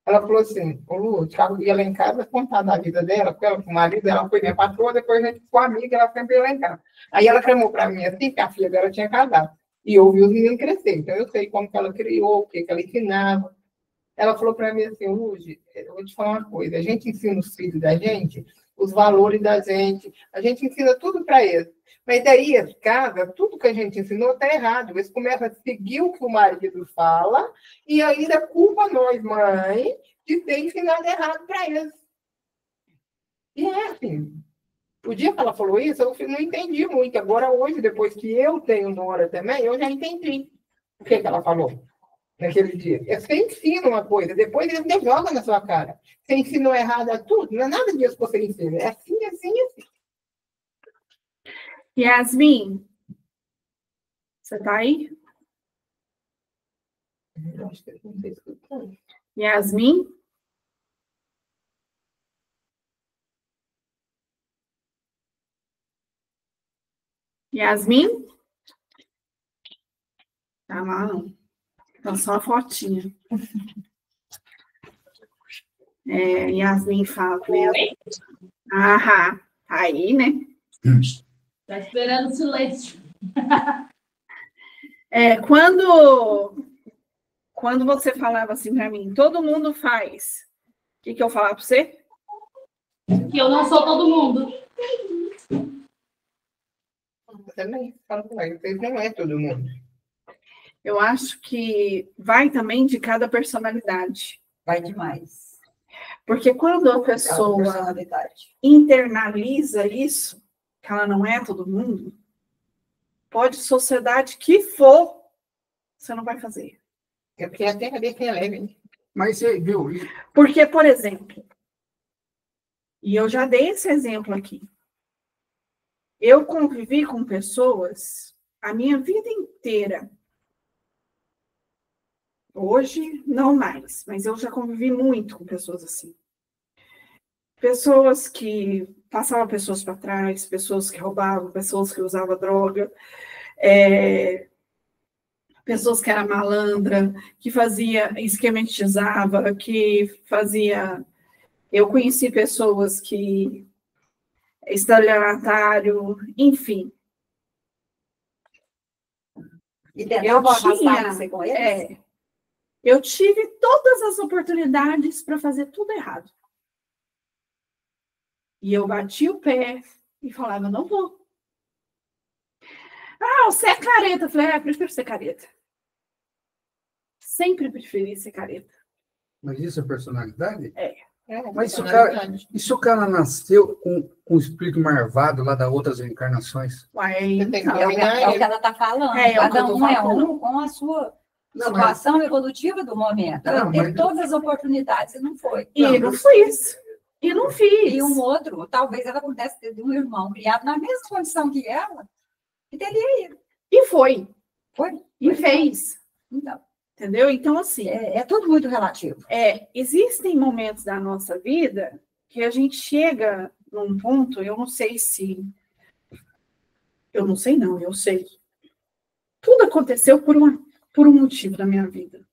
Ela falou assim, ô Lu, ela ia lá em casa contar da vida dela, porque ela, o marido dela foi minha patroa, depois a gente ficou amiga, ela sempre ia lá em casa. Aí ela chamou para mim assim, que a filha dela tinha casado. E eu vi os meninos crescer, então eu sei como que ela criou, o que ela ensinava. Ela falou para mim assim, Luz, eu vou te falar uma coisa, a gente ensina os filhos da gente, os valores da gente, a gente ensina tudo para eles. Mas daí, as casas, tudo que a gente ensinou está errado. Eles começam a seguir o que o marido fala e ainda culpa nós, mãe, de ter ensinado errado para eles. E é assim. O dia que ela falou isso, eu não entendi muito. Agora, hoje, depois que eu tenho Nora também, eu já entendi o que ela falou naquele dia. Você ensina uma coisa, depois eles jogam na sua cara. Você ensinou errado a tudo, não é nada disso que você ensina. É assim, assim, assim. Yasmin, você tá aí? Eu acho que eu não estou escutando. Yasmin? Yasmin? Tá lá, não. Tá só a fotinha. Yasmin fala, né? Ah, tá aí, né? Tá esperando o silêncio. Quando você falava assim pra mim, todo mundo faz, o que eu falava pra você? Que eu não sou todo mundo. Eu também falo com ele, vocês não é todo mundo. Eu acho que vai também de cada personalidade. Vai demais. Porque quando a pessoa internaliza isso, que ela não é todo mundo, pode sociedade que for, você não vai fazer. É porque até a que é leve. Mas você viu? Porque, por exemplo, e eu já dei esse exemplo aqui, eu convivi com pessoas a minha vida inteira. Hoje, não mais, mas eu já convivi muito com pessoas assim. Pessoas que passavam pessoas para trás, pessoas que roubavam, pessoas que usavam droga, pessoas que eram malandra, que fazia, esquematizava, que fazia... Eu conheci pessoas que... estelionatário, enfim. E tentava arrastar você com eles? Eu tive todas as oportunidades para fazer tudo errado. E eu bati o pé e falava, não vou. Ah, você é careta. Eu falei, prefiro ser careta. Sempre preferi ser careta. Mas isso é personalidade? Mas personalidade. se o cara nasceu com o espírito marvado lá das outras encarnações? Uai, Você tem que então, dominar É o ele. que ela está falando. É o que Cada eu tô um é falando. um com a sua Não, situação evolutiva do momento. Ela Não, teve mas- todas as oportunidades e não foi. E não fiz. E não fiz. E um outro, talvez ela pudesse ter um irmão criado na mesma condição que ela, e teria ido. E foi. Foi? E fez. Então, Entendeu? Então, assim, é tudo muito relativo. existem momentos da nossa vida que a gente chega num ponto, eu não sei se... Eu não sei não, eu sei. Tudo aconteceu por um motivo da minha vida.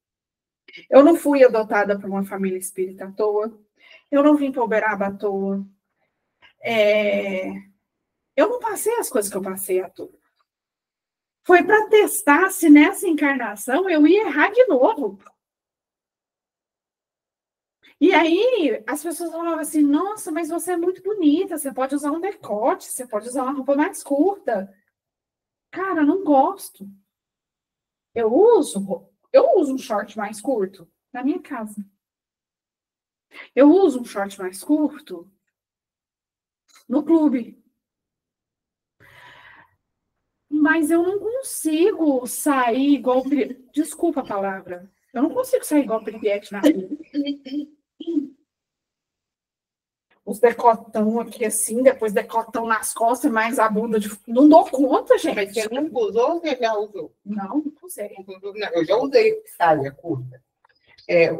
Eu não fui adotada por uma família espírita à toa. Eu não vim para Uberaba à toa. Eu não passei as coisas que eu passei à toa. Foi para testar se nessa encarnação eu ia errar de novo. E aí, as pessoas falavam assim, nossa, mas você é muito bonita, você pode usar um decote, você pode usar uma roupa mais curta. Cara, eu não gosto. Eu uso um short mais curto na minha casa. Eu uso um short mais curto no clube. Mas eu não consigo sair igual... Desculpa a palavra. Eu não consigo sair igual piriguete na rua. Os decotão aqui assim, depois decotão nas costas, mais a bunda de... Não dou conta, Mas gente. você nunca usou ou você já usou? Não usei. Não, eu já usei saia curta.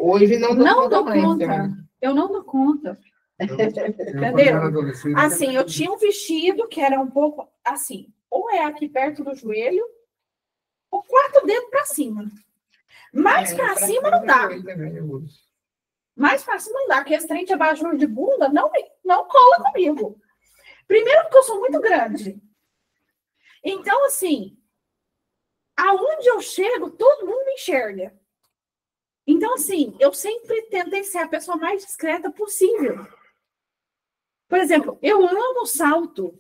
Hoje não Não dou mais, conta. né? Eu não dou conta. Entendeu? Assim, eu tinha um vestido que era um pouco assim, ou é aqui perto do joelho, ou 4 dedos para cima. Mais para cima não dá. Eu uso. mais fácil não dá, que esse trem de abajur de bunda não cola comigo. Primeiro porque eu sou muito grande. Então, assim, aonde eu chego, todo mundo me enxerga. Então, assim, eu sempre tentei ser a pessoa mais discreta possível. Por exemplo, eu amo salto.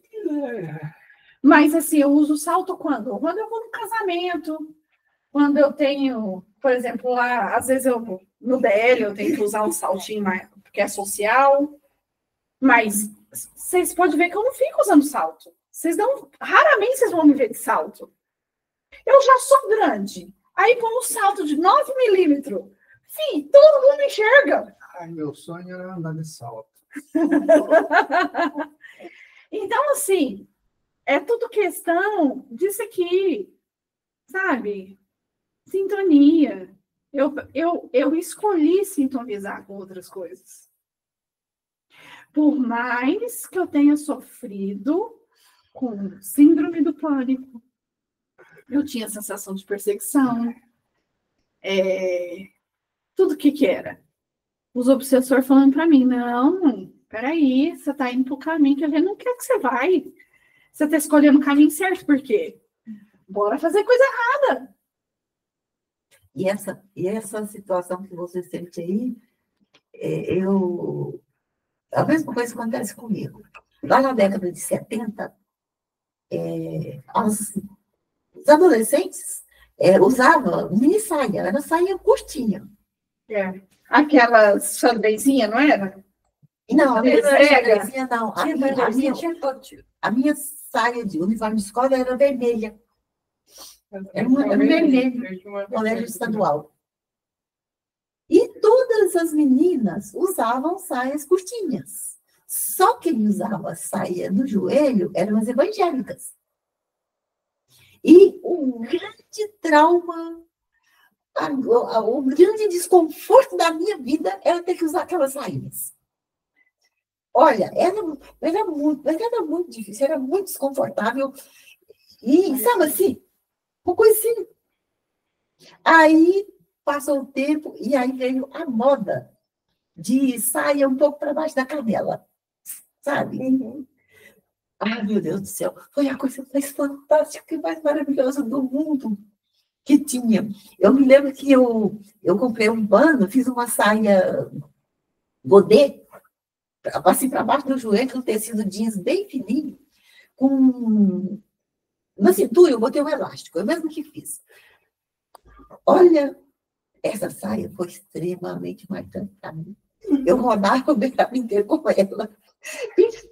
Mas, assim, eu uso salto quando? Quando eu vou no casamento, quando eu tenho, por exemplo, lá, às vezes eu no DL, eu tenho que usar um saltinho mais, porque é social. Mas vocês podem ver que eu não fico usando salto. Raramente vocês vão me ver de salto. Eu já sou grande. Aí põe um salto de 9 milímetros. Fih, todo mundo enxerga. Ai, meu sonho era andar de salto. Então, assim, é tudo questão disso aqui, sabe? Sintonia. Eu escolhi sintonizar com outras coisas. Por mais que eu tenha sofrido com síndrome do pânico, eu tinha sensação de perseguição. Tudo que era? Os obsessores falando para mim, não, peraí, você está indo para o caminho que a gente não quer que você vai. Você está escolhendo o caminho certo, por quê? Bora fazer coisa errada. E essa situação que você sente aí, a mesma coisa acontece comigo. Lá na década de 70, os adolescentes usavam mini saia, era saia curtinha. Aquelas xadrezinhas, não era? Não, a minha saia não. A minha saia de uniforme de escola era vermelha. Era vermelho, colégio estadual. E todas as meninas usavam saias curtinhas. Só quem usava saia no joelho eram as evangélicas. E o grande trauma, o grande desconforto da minha era ter que usar aquelas sainhas. Olha, era muito difícil, era muito desconfortável. E, sabe assim, uma coisa assim. Aí passou o tempo e aí veio a moda de saia um pouco para baixo da canela, sabe? Ai, meu Deus do céu, foi a coisa mais fantástica e mais maravilhosa do mundo que tinha. Eu me lembro que eu comprei um pano, fiz uma saia godê, assim para baixo do joelho, um tecido jeans bem fininho, na cintura eu botei um elástico, eu mesmo que fiz. Olha, essa saia foi extremamente marcante para mim. Eu rodava o beirado inteiro com ela.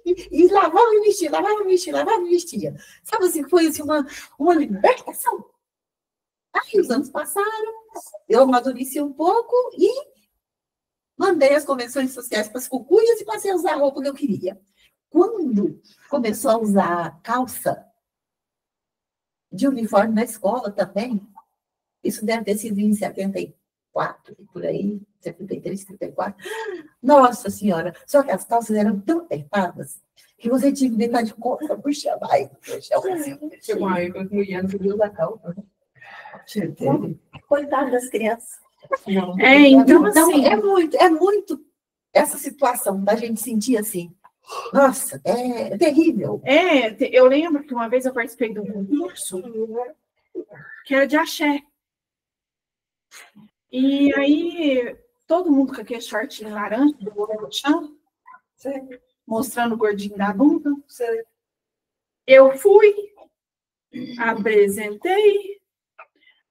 E lavava e vestia, lavava e vestia, lavava e vestia. Sabe assim, foi assim, uma libertação. Aí os anos passaram, eu amadureci um pouco e mandei as convenções sociais para as cucuias e passei a usar a roupa que eu queria. Quando começou a usar calça de uniforme na escola também, isso deve ter sido em 74, por aí, 73, 74. Nossa Senhora! Só que as calças eram tão apertadas que você tinha que deitar de costa por chão. Chegou uma época que mulher não podia usar calça. Coitado das crianças. Então, assim, é muito essa situação da gente sentir assim. Nossa, é terrível. Eu lembro que uma vez eu participei de um concurso que era de axé. E aí, todo mundo com aquele shortinho laranja, no chão, mostrando o gordinho da bunda. Eu fui, apresentei.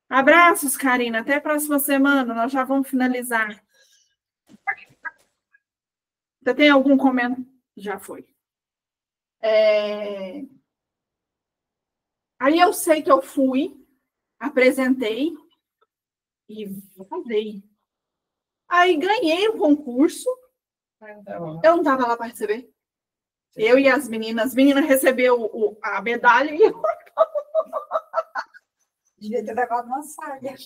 Abraços, Karina. Até a próxima semana. Nós já vamos finalizar. Você tem algum comentário? Já foi. Aí eu sei que eu fui, apresentei e falei. Aí ganhei o concurso. Eu não estava lá para receber. Eu e as meninas recebeu a medalha e eu... Devia ter levado uma saia.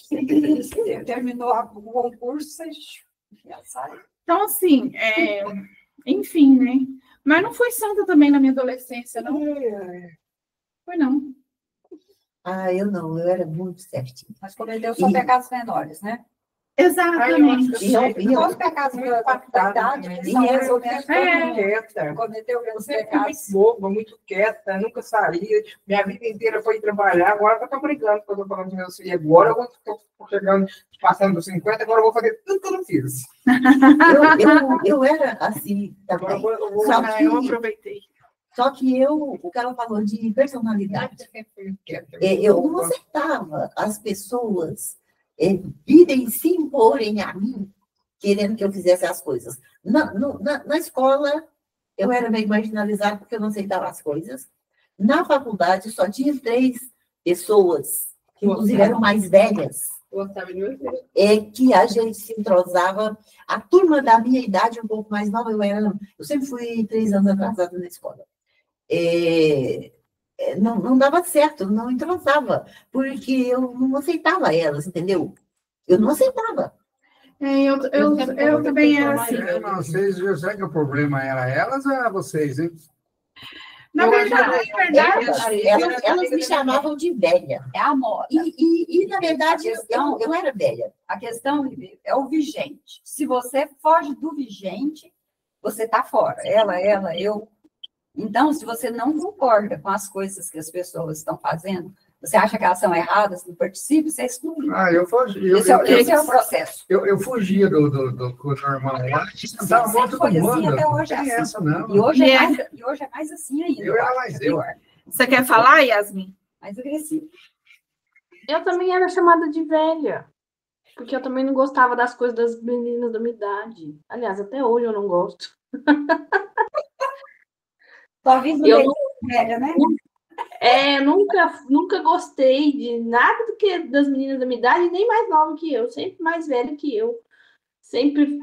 Terminou o concurso, você já sai. Então, assim, enfim, né? Mas não foi santa também na minha adolescência, não. Foi, não. Eu não, eu era muito certinha. Mas cometeu só pecados menores, né? Exatamente. Nós pecados muito impactados, E quieta. cometeu menos Sempre fui pecados. muito boba, muito quieta, nunca saía. Minha vida inteira foi trabalhar. Agora eu tô brigando quando eu tô falando dos meus filhos. Agora eu estou chegando, passando dos 50, agora eu vou fazer tudo que eu não fiz. Eu era assim Agora também. eu vou Só Eu que, aproveitei. só que o que ela falou de personalidade, sempre fui quieta. eu não aceitava as pessoas virem se imporem a mim, querendo que eu fizesse as coisas. Na escola, eu era meio marginalizada porque eu não aceitava as coisas. Na faculdade, só tinha 3 pessoas, que inclusive eram mais velhas, Gostava de você. que a gente se entrosava. A turma da minha idade, um pouco mais nova, eu sempre fui 3 anos atrasada na escola. Não dava certo, não entrosava, porque eu não aceitava elas, entendeu? Eu não aceitava. Eu também era assim. Não, vocês já sabem que o problema era elas ou era vocês, hein? Na verdade, Elas me chamavam de velha. É a moda. E na verdade, eu era velha. A questão é o vigente. Se você foge do vigente, você está fora. Ela, eu. Então, se você não concorda com as coisas que as pessoas estão fazendo, você acha que elas são erradas, não participa, você exclui. Eu fugi. Esse é o processo. Eu fugia do normal lá. Dava volta Foi com assim, banda. até hoje é Não tem assim. essa, não. E hoje é mais assim ainda. Eu era mais eu. Pior, Você quer falar, Yasmin? mais agressivo. Eu também era chamada de velha. Porque eu também não gostava das coisas das meninas da minha idade. Aliás, até hoje eu não gosto. Sua vida Eu velha, né? nunca gostei de nada do que das meninas da minha idade, nem mais nova que eu, sempre mais velha que eu. Sempre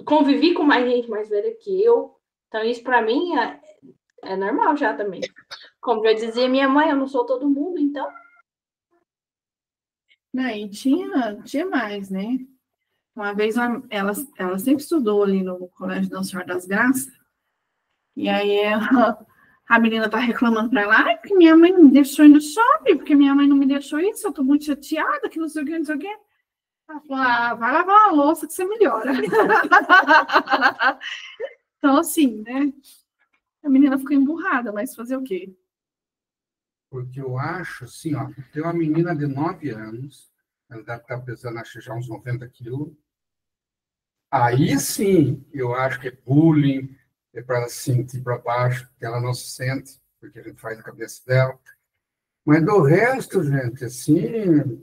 convivi com mais gente mais velha que eu. Então, isso para mim é normal já também. Como já dizia minha mãe, eu não sou todo mundo, então. Não, e tinha mais, né? Uma vez ela sempre estudou ali no Colégio Nossa Senhora das Graças, e aí a menina tá reclamando para ela, porque minha mãe não me deixou ir no shopping, porque minha mãe não me deixou isso, eu tô muito chateada, que não sei o que, não sei o que. Ela falou, vai lavar uma louça que você melhora. Então, assim, né? A menina ficou emburrada, mas fazer o quê? Porque eu acho, assim, ó, tem uma menina de 9 anos, ela deve estar pesando, acho, já uns 90 quilos. Aí sim, eu acho que é bullying, é para ela se sentir para baixo, que ela não se sente, porque a gente faz a cabeça dela. Mas do resto, gente, assim,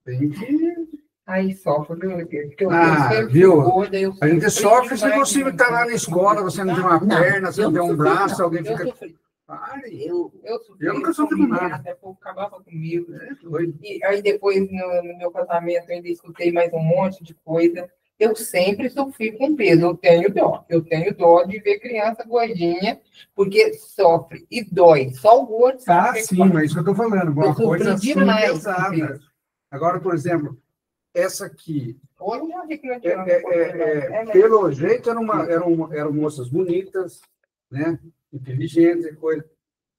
tem que. Aí sofre, viu? Porque eu sempre viu? fui gorda, A gente sofre se você está lá na escola, você não tem uma perna, você não tem um braço, alguém Eu fica. sofri. Pare. Eu nunca sofri com nada. O povo acabava comigo. Doido. E aí depois, no meu casamento, eu ainda escutei mais um monte de coisa. Eu sempre sofri com peso. Eu tenho dó de ver criança gordinha, porque sofre e dói. Só o gordo sabe. Sim, mas isso que eu estou falando. Uma Eu sofri coisa assim demais com pesada. peso. Agora, por exemplo, essa aqui, Hoje eu já vi que não tinha. pelo jeito, eram moças bonitas, né? Inteligentes e coisa.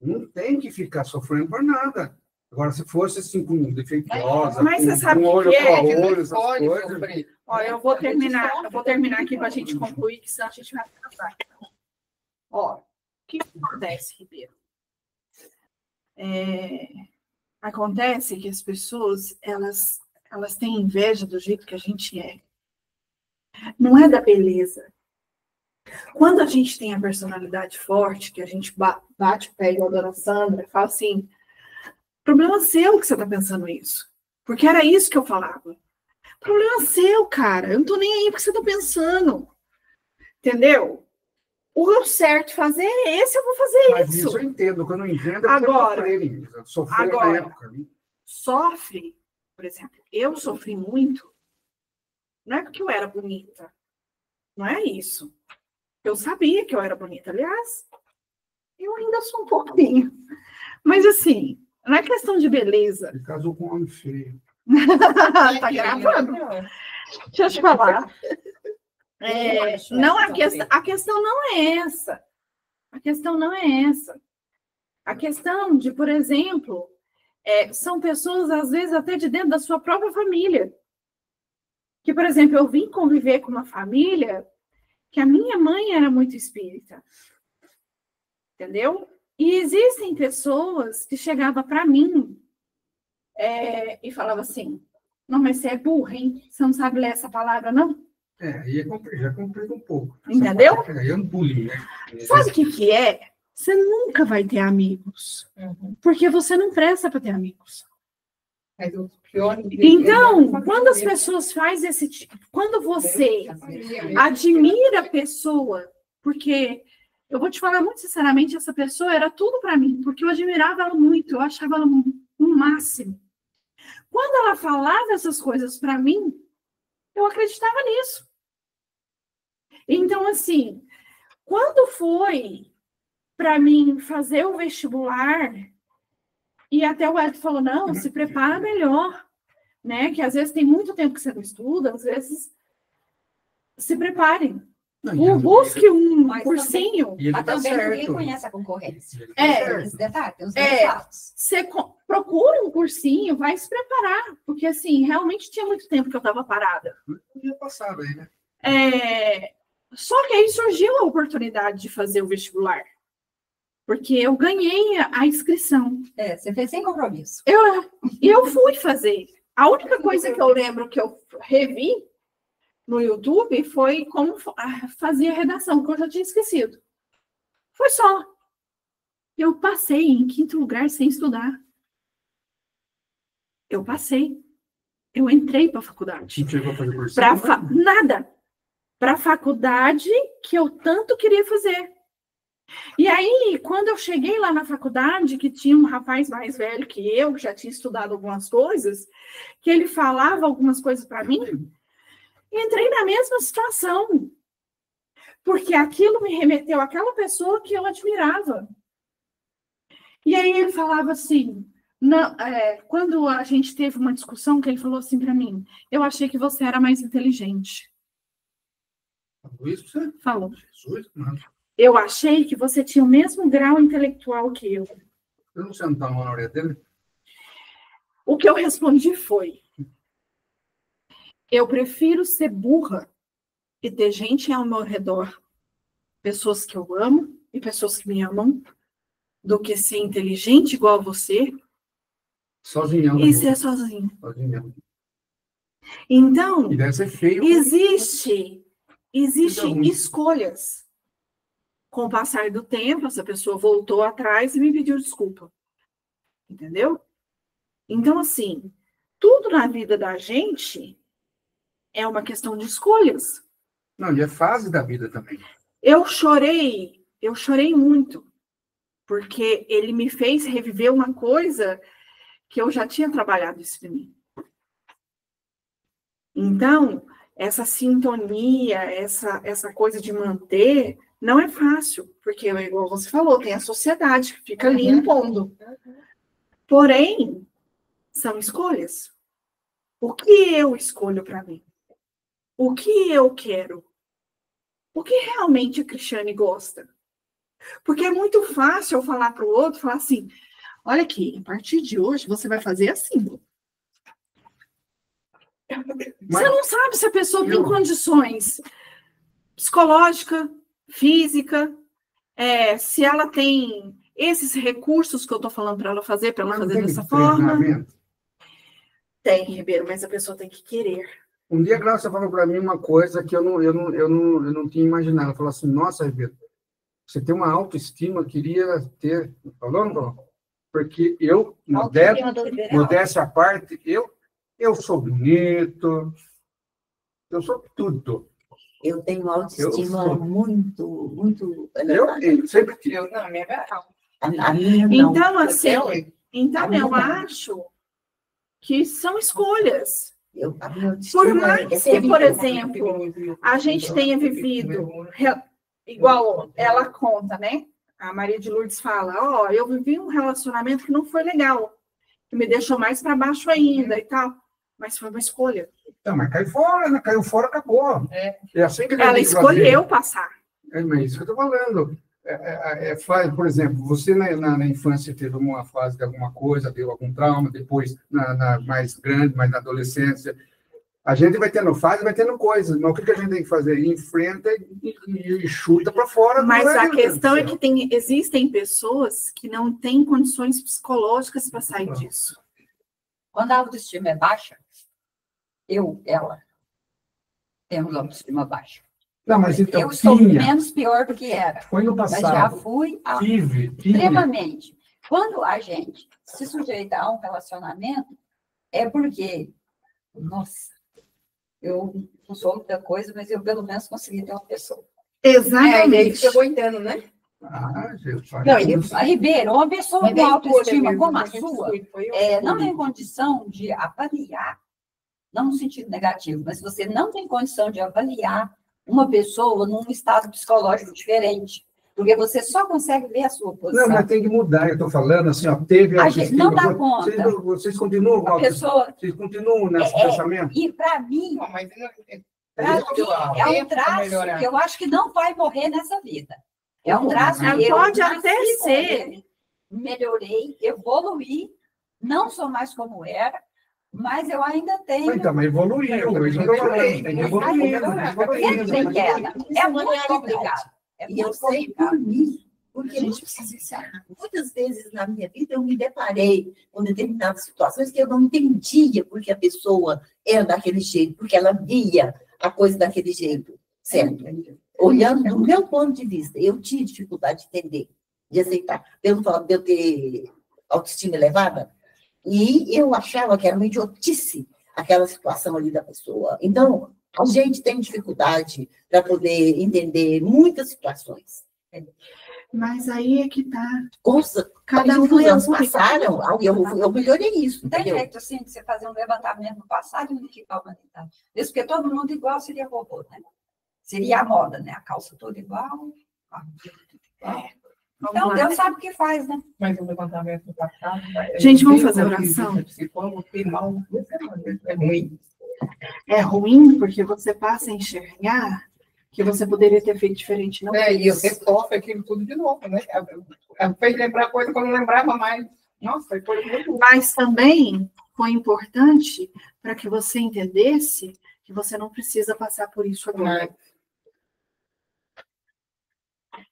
Não tem que ficar sofrendo por nada. Agora, se fosse assim, com defeituosa, Mas você sabe com o olho que é? para Que não olho, essas pode coisas. sofrer. Ó, eu vou terminar aqui para a gente concluir, que senão a gente vai atrasar. Ó, o que acontece, Ribeiro? Acontece que as pessoas, elas têm inveja do jeito que a gente é. Não é da beleza. Quando a gente tem a personalidade forte, que a gente bate o pé igual a dona Sandra, fala assim, problema seu que você está pensando isso. Porque era isso que eu falava. Problema seu, cara. Eu não tô nem aí porque você tá pensando. Entendeu? O certo fazer é esse, eu vou fazer Mas isso. isso eu entendo. Quando eu não entendo, Agora, eu sofri na época. sofre, por exemplo, eu sofri muito, não é porque eu era bonita. Não é isso. Eu sabia que eu era bonita. Aliás, eu ainda sou um pouquinho. Mas assim, não é questão de beleza. Ele casou com um homem feio. Tá gravando? Deixa eu te falar. Não, a questão não é essa. A questão não é essa. A questão de, por exemplo, são pessoas, às vezes, até de dentro da sua própria família. que, por exemplo, eu vim conviver com uma família que a minha mãe era muito espírita. Entendeu? E existem pessoas que chegavam para mim e falavam assim, não, mas você é burra, hein? Você não sabe ler essa palavra, não? Aí já complica um pouco. Entendeu? Aí é um bullying, né? Sabe o que é? Você nunca vai ter amigos. Porque você não presta para ter amigos. Mas os piores... Então, quando as pessoas fazem esse tipo... Quando você admira a pessoa, porque eu vou te falar muito sinceramente, essa pessoa era tudo para mim, porque eu admirava ela muito, eu achava ela um máximo. Quando ela falava essas coisas para mim, eu acreditava nisso. Então, assim, quando foi para mim fazer o vestibular, e até o Edson falou, não, se prepara melhor, né? Que às vezes tem muito tempo que você não estuda, às vezes se preparem. Busque um cursinho. Mas também ninguém conhece a concorrência. Esse detalhe, tem os lados. Você procura um cursinho, vai se preparar, porque assim, realmente tinha muito tempo que eu estava parada. Um dia passado aí, né? Só que aí surgiu a oportunidade de fazer o vestibular. Porque eu ganhei a inscrição. Você fez sem compromisso. Eu fui fazer. A única coisa que eu lembro que eu revi no YouTube foi como fazia a redação, que eu já tinha esquecido. Foi só. Eu passei em 5º lugar sem estudar. Eu passei. Eu entrei para a faculdade. Não chegou a fazer cursinho? Nada. Para a faculdade que eu tanto queria fazer. E aí, quando eu cheguei lá na faculdade, que tinha um rapaz mais velho que eu, que já tinha estudado algumas coisas, que ele falava algumas coisas para mim, entrei na mesma situação. Porque aquilo me remeteu àquela pessoa que eu admirava. E aí ele falava assim, quando a gente teve uma discussão, que ele falou assim para mim, eu achei que você era mais inteligente. Falou isso pra você? Falou. Jesus, mano. Eu achei que você tinha o mesmo grau intelectual que eu. Eu não sei onde está na orelha dele. O que eu respondi foi, eu prefiro ser burra e ter gente ao meu redor, pessoas que eu amo e pessoas que me amam, do que ser inteligente igual a você Sozinhão. e ser sozinho. Sozinhão. Então, E deve ser feio. existem escolhas. Com o passar do tempo, essa pessoa voltou atrás e me pediu desculpa. Entendeu? Então, assim, tudo na vida da gente é uma questão de escolhas. Não, e é fase da vida também. Eu chorei muito, porque ele me fez reviver uma coisa que eu já tinha trabalhado isso em mim. Então, essa sintonia, essa coisa de manter, não é fácil, porque, igual você falou, tem a sociedade que fica ali impondo. Porém, são escolhas. O que eu escolho para mim? O que eu quero? O que realmente a Cristiane gosta? Porque é muito fácil eu falar para o outro, falar assim, olha aqui, a partir de hoje você vai fazer assim. Você não sabe se a pessoa tem condições psicológicas, física, se ela tem esses recursos que eu estou falando para ela fazer dessa forma. Tem, Ribeiro, mas a pessoa tem que querer. Um dia a Glaucia falou para mim uma coisa que eu não tinha imaginado. Ela falou assim, nossa, Ribeiro, você tem uma autoestima, eu queria ter... Falou, não falou? Porque eu, modéstia à parte, eu sou bonito, eu sou tudo. Eu tenho autoestima muito, muito elevada. Eu sempre tive. Não, a minha A minha não. Então, assim, eu acho que são escolhas. Por mais que, por exemplo, a gente tenha vivido, igual ela conta, né? A Maria de Lourdes fala, eu vivi um relacionamento que não foi legal, que me deixou mais para baixo ainda e tal, mas foi uma escolha. Não, mas caiu fora, acabou. É assim que ela escolheu passar. Mas isso que eu estou falando. Por exemplo, você na infância teve uma fase de alguma coisa, deu algum trauma, depois na mais grande, mais na adolescência. A gente vai tendo fase, vai tendo coisas. Mas o que a gente tem que fazer? Enfrenta e chuta para fora. Mas não é, a meu Deus questão do é céu. que existem pessoas que não têm condições psicológicas para sair disso. Quando a autoestima é baixa, ela, temos autoestima baixa. Não, mas então, Eu estou tinha. menos pior do que era, Foi no mas já passado. fui Tinha. extremamente. Quando a gente se sujeita a um relacionamento, é porque, nossa, eu não sou muita coisa, mas eu pelo menos consegui ter uma pessoa. É, e daí Exatamente. fica aguentando, né? Ah, Jesus. Não, A Ribeiro, uma pessoa Mas com daí autoestima foi como a mesmo, sua, foi eu. não tem condição de avaliar, não no sentido negativo, mas você não tem condição de avaliar uma pessoa num estado psicológico diferente, porque você só consegue ver a sua posição. Não, mas tem que mudar. Eu estou falando assim, ó, teve A gente não dá autoestima. conta. Vocês continuam com A pessoa, Vocês continuam nesse pensamento? e para mim, Não, mas é um traço que eu acho que não vai morrer nessa vida. É um traço que eu Pode nasci até com ser. ele, melhorei, evoluí, não sou mais como era, mas eu ainda tenho. Então, mas evoluiu. Isso que eu tô falando. Tem que evoluir. Sempre tem queda. É muito complicado. É E eu muito sei complicado. por mim, porque muitas vezes na minha vida eu me deparei com determinadas situações que eu não entendia porque a pessoa era daquele jeito, porque ela via a coisa daquele jeito, certo? Olhando do meu ponto de vista, eu tinha dificuldade de entender, de aceitar, pelo fato de eu ter autoestima elevada, e eu achava que era uma idiotice aquela situação ali da pessoa. Então, a gente tem dificuldade para poder entender muitas situações. Mas aí é que tá. Cada um um tem anos um passaram, eu melhorei isso. Não tem Entendeu? jeito assim de você fazer um levantamento no passado e unificar a humanidade. Isso porque todo mundo igual seria robô, né? Seria a moda, né? A calça toda igual, a roupa tudo igual. Então, lá. Deus sabe o que faz, né? Mas o levantamento do passado... Gente, vamos fazer oração? Psicólogo, final, é ruim. É ruim porque você passa a enxergar que você poderia ter feito diferente. Não E fez. você sofre aquilo tudo de novo, né? Fez lembrar coisa que eu não lembrava mais. Nossa, foi muito... Mas também foi importante para que você entendesse que você não precisa passar por isso agora.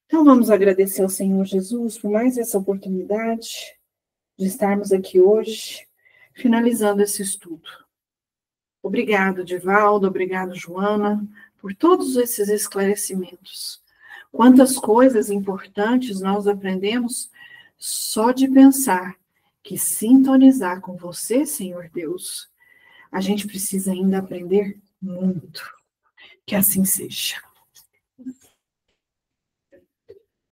Então, vamos agradecer ao Senhor Jesus por mais essa oportunidade de estarmos aqui hoje, finalizando esse estudo. Obrigado, Divaldo, obrigado, Joana, por todos esses esclarecimentos. Quantas coisas importantes nós aprendemos só de pensar que sintonizar com você, Senhor Deus, a gente precisa ainda aprender muito. Que assim seja.